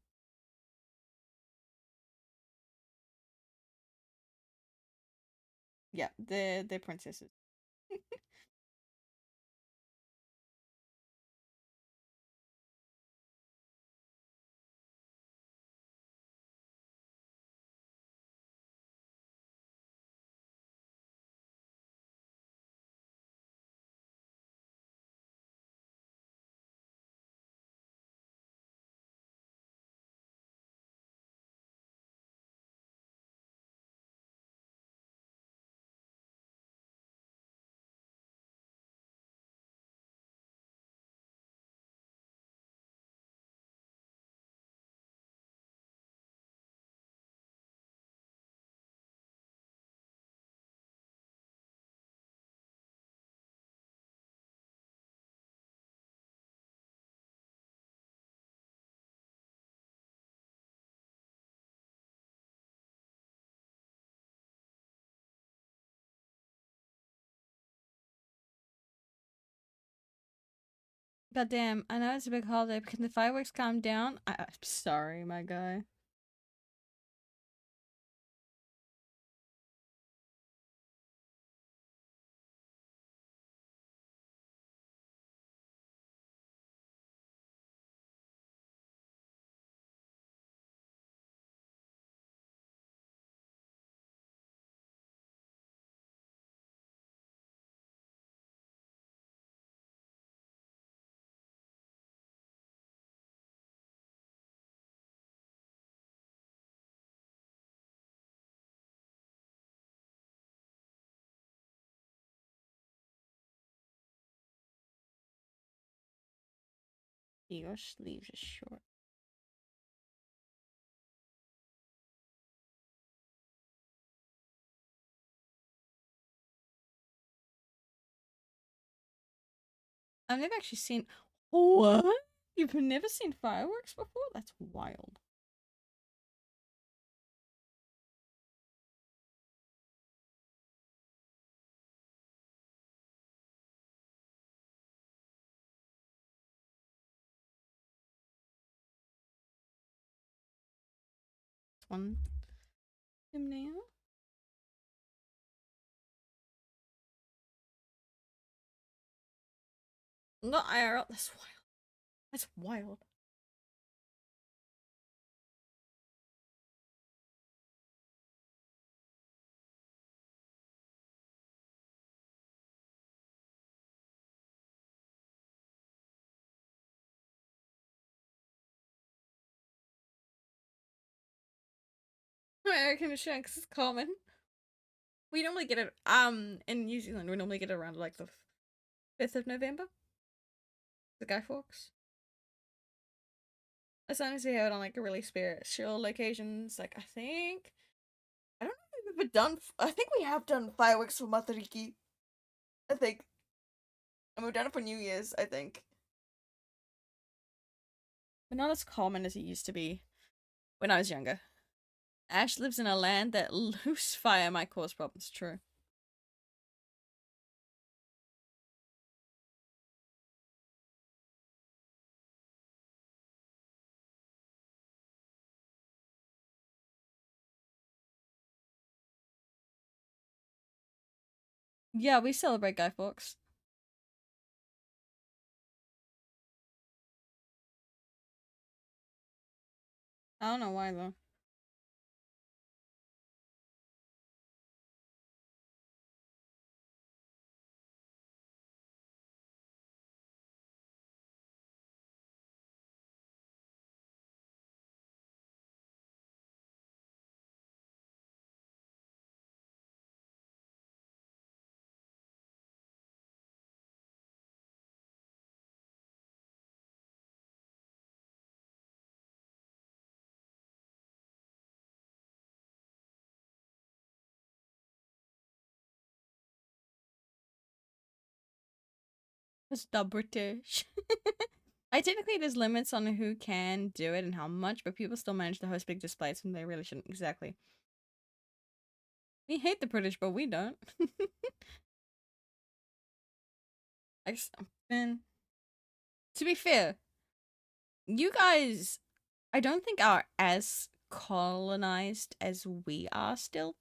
Yeah, they're princesses. Goddamn, I know it's a big holiday, but can the fireworks calm down? I'm sorry, my guy. Your sleeves are short. I've never actually seen. What? You've never seen fireworks before? That's wild. One thumbnail. Not IRL. That's wild. That's wild. American Shanks is common. We normally get it in New Zealand. We normally get it around like the 5th of November. The Guy Fawkes. As long as we have it on like a really spiritual occasions, like I don't know if we've ever done. I think we have done fireworks for Matariki. I think, and we've done it for New Year's. I think, but not as common as it used to be when I was younger. Ash lives in a land that loose fire might cause problems. True. Yeah, we celebrate Guy Fawkes. I don't know why though. It's the British. I technically there's limits on who can do it and how much, but people still manage to host big displays when they really shouldn't. Exactly. We hate the British, but we don't. And to be fair, you guys, I don't think are as colonized as we are still.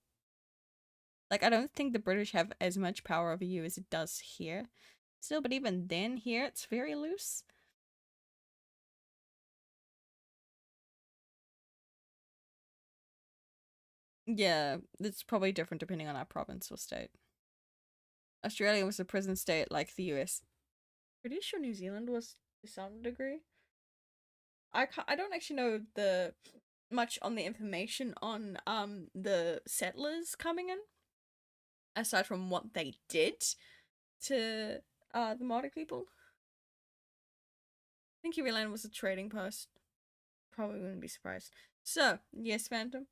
Like, I don't think the British have as much power over you as it does here. Still, but even then, here it's very loose. Yeah, it's probably different depending on our province or state. Australia was a prison state like the US. Pretty sure New Zealand was to some degree. I don't actually know the much on the information on the settlers coming in, aside from what they did to the Maori people. I think Land was a trading post. Probably wouldn't be surprised. So, yes, Phantom.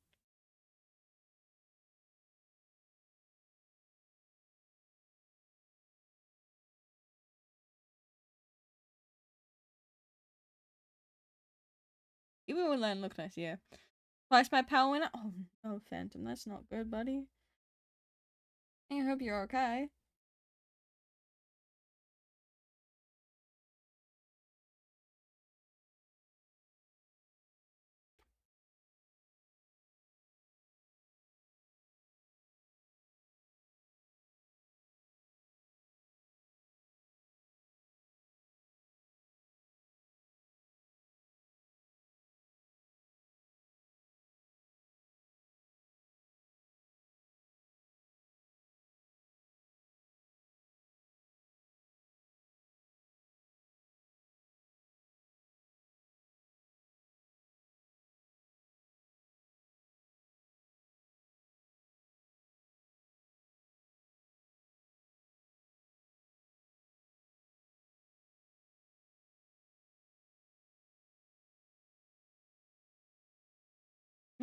Even Land looked nice, yeah. Twice my power winner. Oh no, Phantom, that's not good, buddy. I hope you're okay.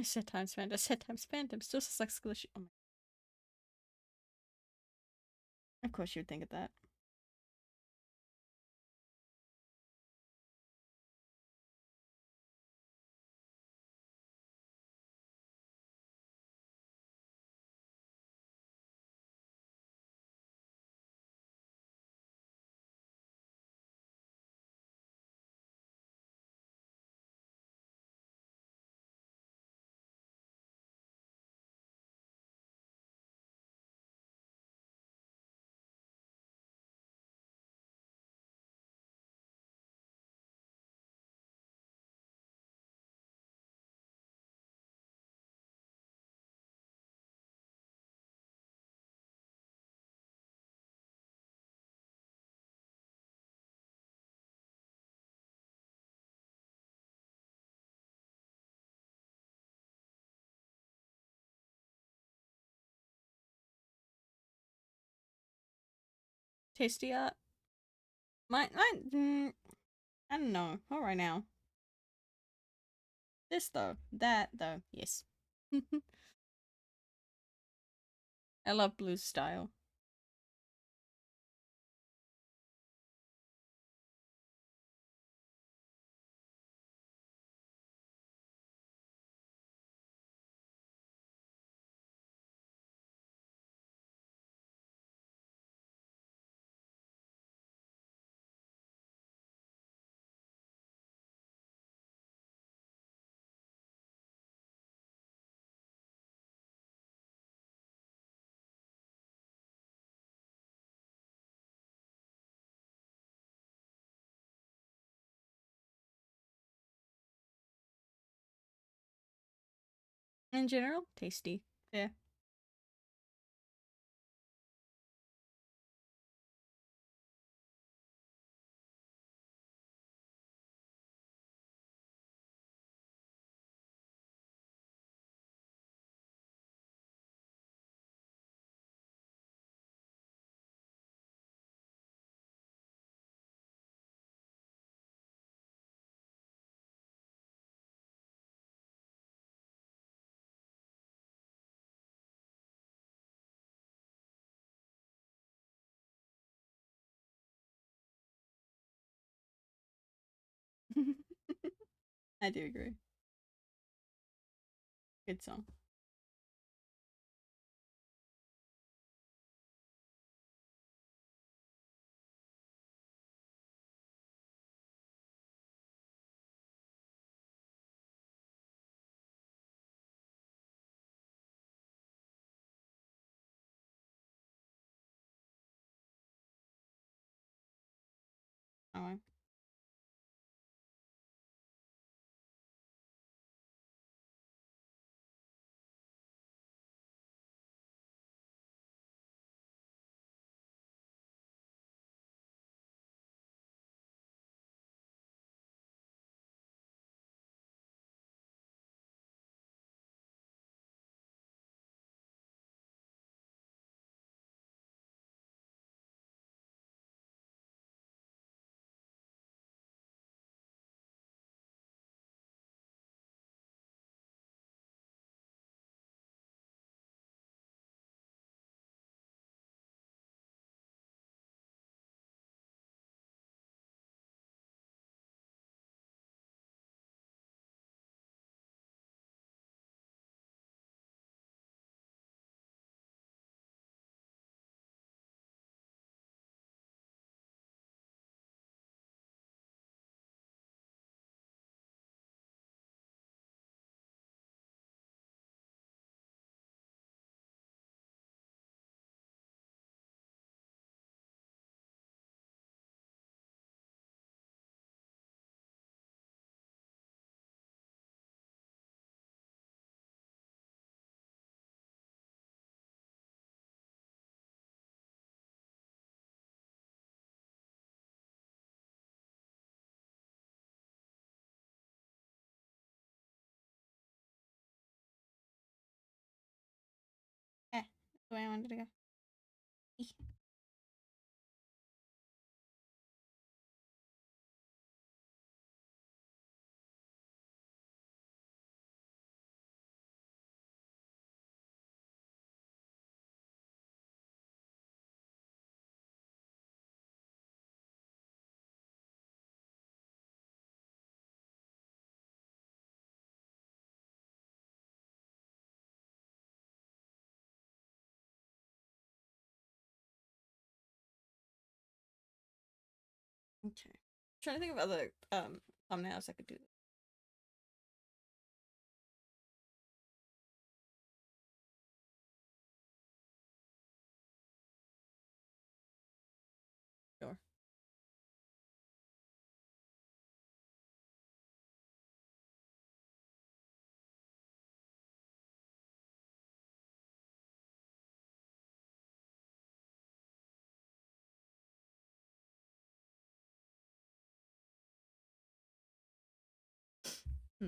Set time spent. Set time spent. I'm still sucks English. Oh my. Of course you'd think of that. Tasty art. I don't know. All right now. This though. That though. Yes. I love Blue's style. In general, tasty. Yeah. I do agree. Good song. Oh, eh. That's the way I wanted to go. Okay. Trying to think of other thumbnails I could do. Sure. Hmm.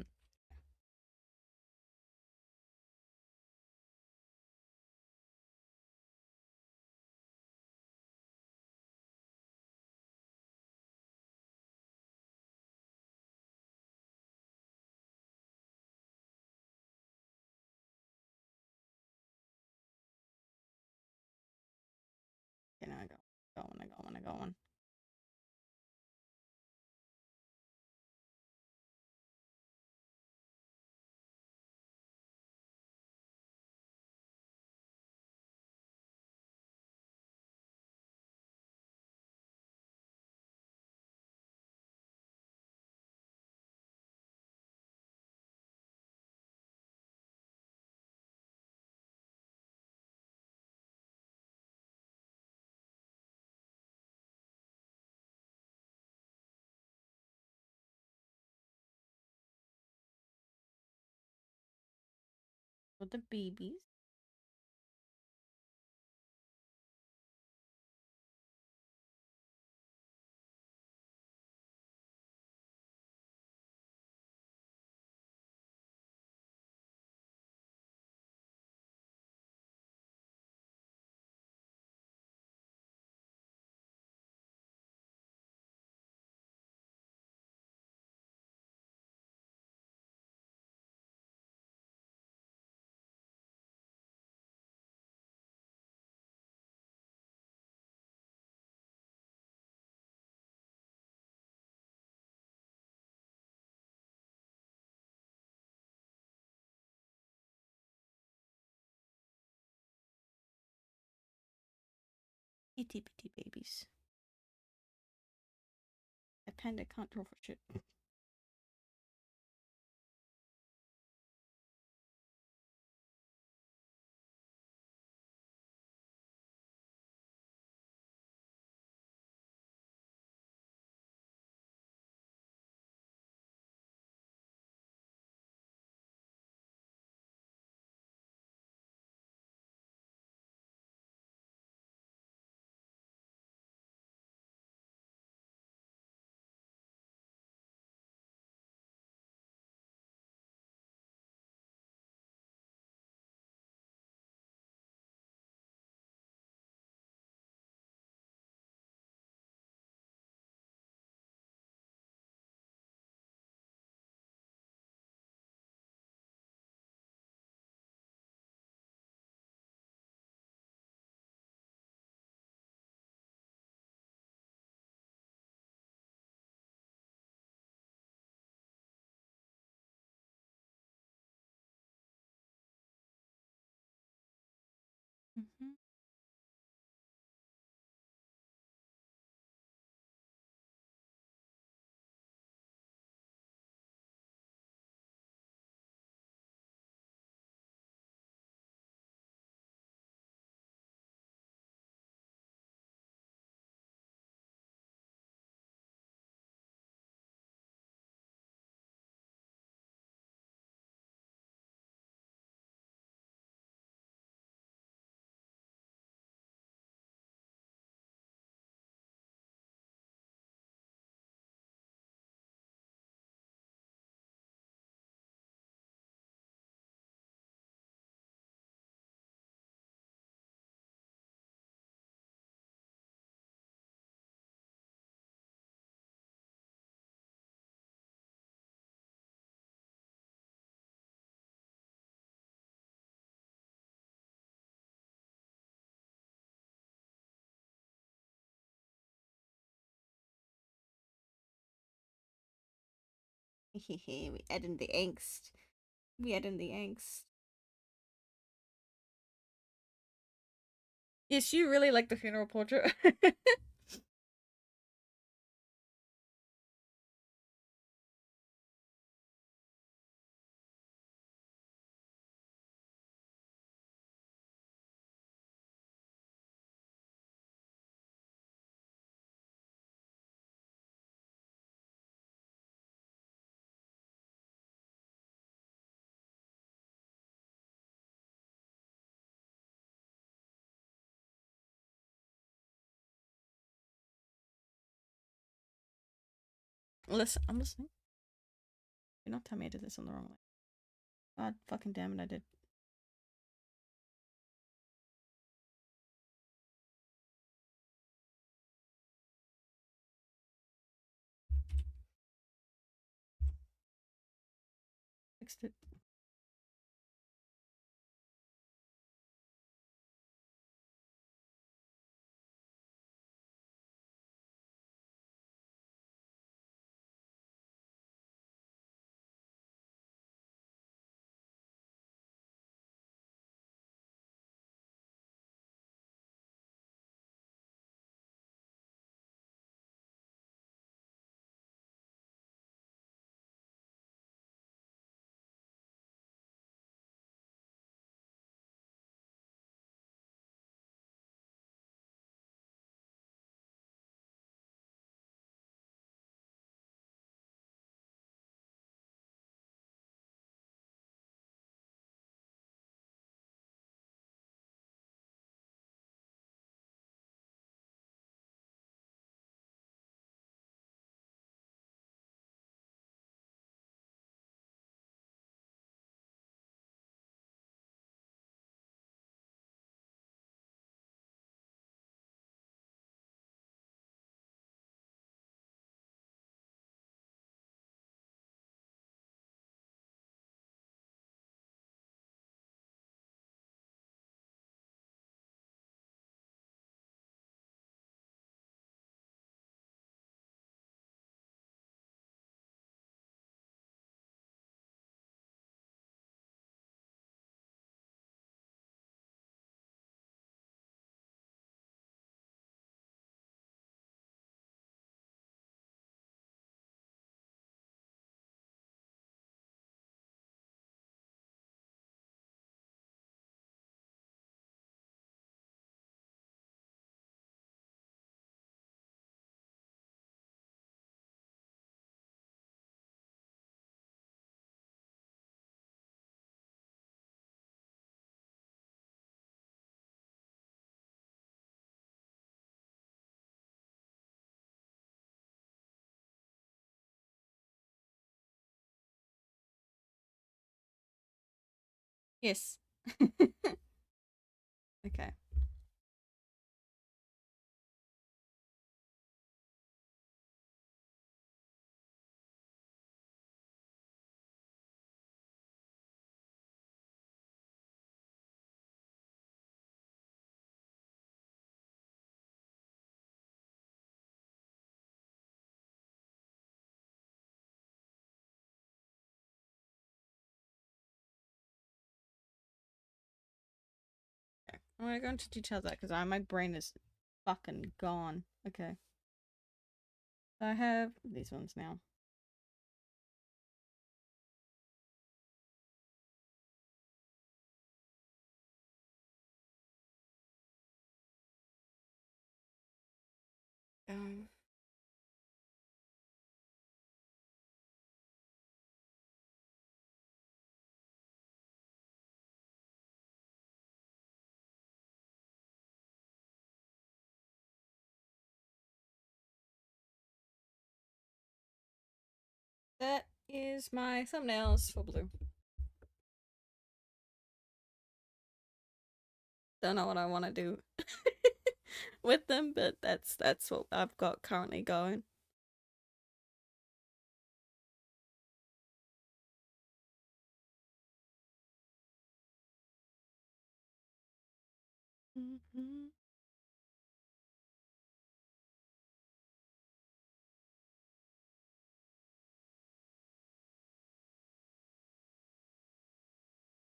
Okay, now I go. Going. With the babies. Itty bitty babies. A panda can't draw for shit. Mm-hmm. We add in the angst. We add in the angst. Yes, you really like the funeral portrait. Listen, I'm listening. Do not tell me I did this on the wrong way. God fucking damn it, I did. Fixed it. Yes. Okay. I'm gonna go into details that because my brain is fucking gone. Okay. So I have these ones now. Um, that is my thumbnails for blue. Don't know what I want to do with them, but that's what I've got currently going. Mm-hmm.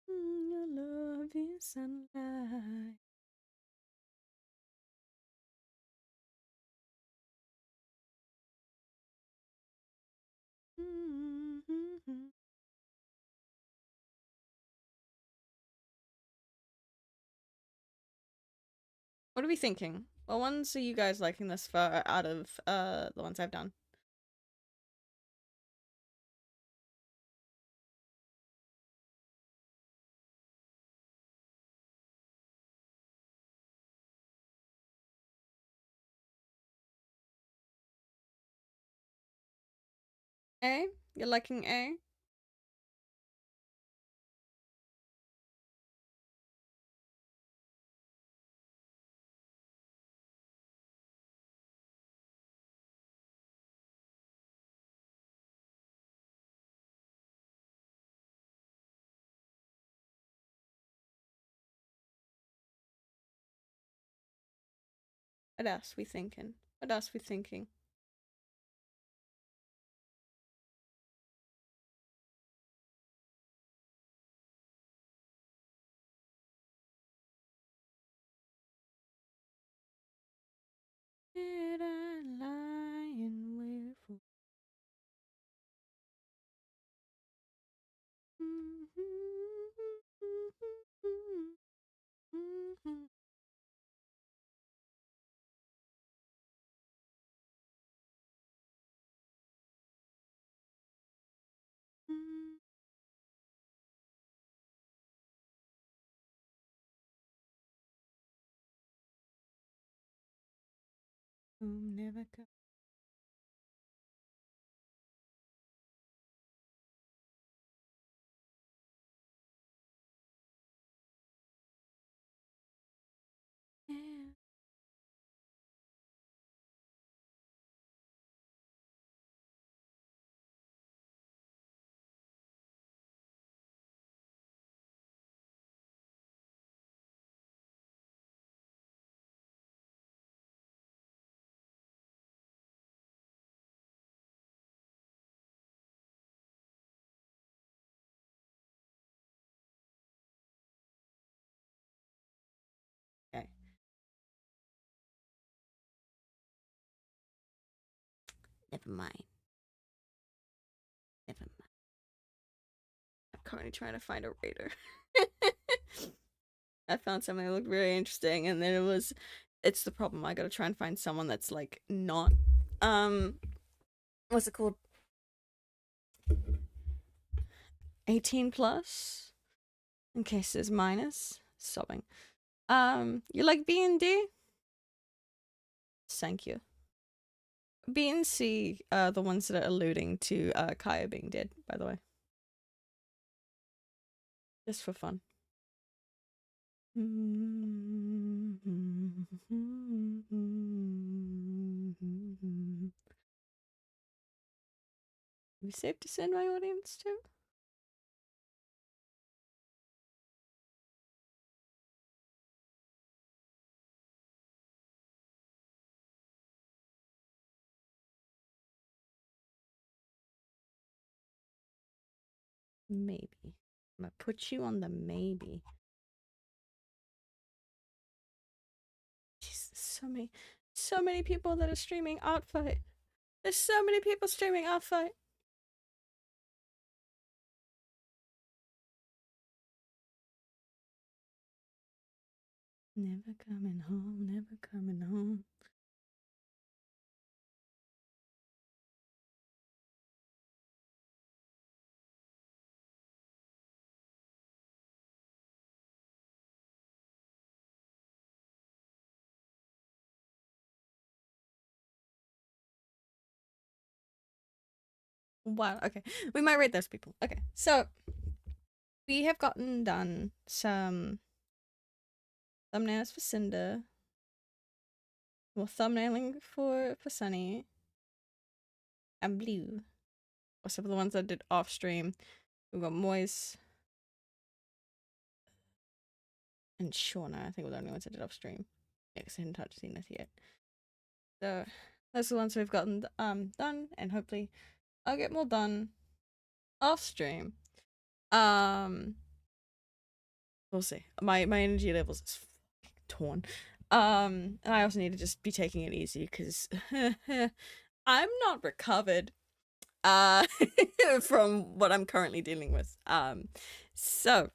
Your love is sunlight. Mm-hmm. What are we thinking? What ones are you guys liking this far out of the ones I've done? A? You're liking A? What else we thinking? What else we thinking? Did I lie and wait for? Never come. Yeah. Okay. Never mind. Never mind. I'm currently trying to find a raider. I found something that looked very interesting, and then it's the problem. I gotta try and find someone that's like not, what's it called? 18 plus? In case there's minus. Sobbing. You like B and D? Thank you. B and C are the ones that are alluding to Kaya being dead, by the way. Just for fun. Be safe to send my audience to? Maybe. I'm gonna put you on the maybe. Jesus, so many people that are streaming Outfight. There's so many people streaming Outfight. Never coming home, never coming home. Wow, okay. We might rate those people. Okay, so we have gotten done some thumbnails for Cinder. Well, thumbnailing for Sunny and Blue. Or some of the ones I did off stream. We've got Moise and Shauna. I think were the only ones I did off stream. Yeah, because I hadn't touched Zenith yet. So those are the ones we've gotten done, and hopefully I'll get more done off stream. We'll see. My energy levels is torn. And I also need to just be taking it easy because I'm not recovered from what I'm currently dealing with. So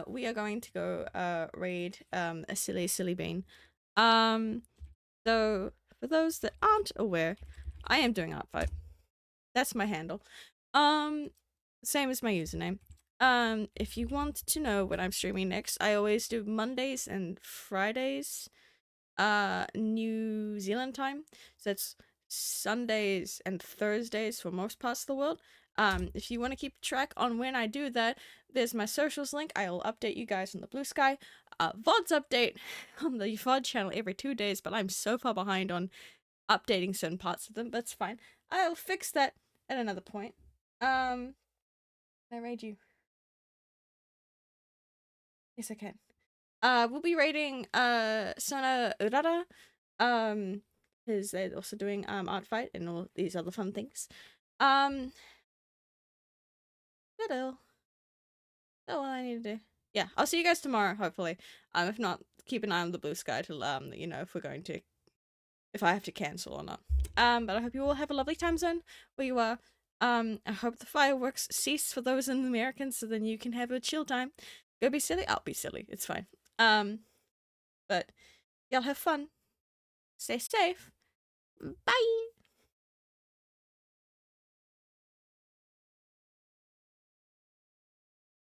we are going to go raid a silly bean. So for those that aren't aware, I am doing art fight. That's my handle. Same as my username. If you want to know when I'm streaming next, I always do Mondays and Fridays, New Zealand time. So it's Sundays and Thursdays for most parts of the world. If you want to keep track on when I do that, there's my socials link. I will update you guys on the Blue Sky. VODS update on the VOD channel every 2 days, but I'm so far behind on updating certain parts of them, but it's fine. I'll fix that at another point. Can I raid you? Yes, I can. We'll be raiding Sona Urara. Because they're also doing art fight and all these other fun things. What else? Oh, all I need to do. Yeah, I'll see you guys tomorrow, hopefully. If not, keep an eye on the Blue Sky to you know, if I have to cancel or not. But I hope you all have a lovely time zone where you are. I hope the fireworks cease for those in America, so then you can have a chill time. Go be silly. I'll be silly. It's fine. But y'all have fun. Stay safe. Bye.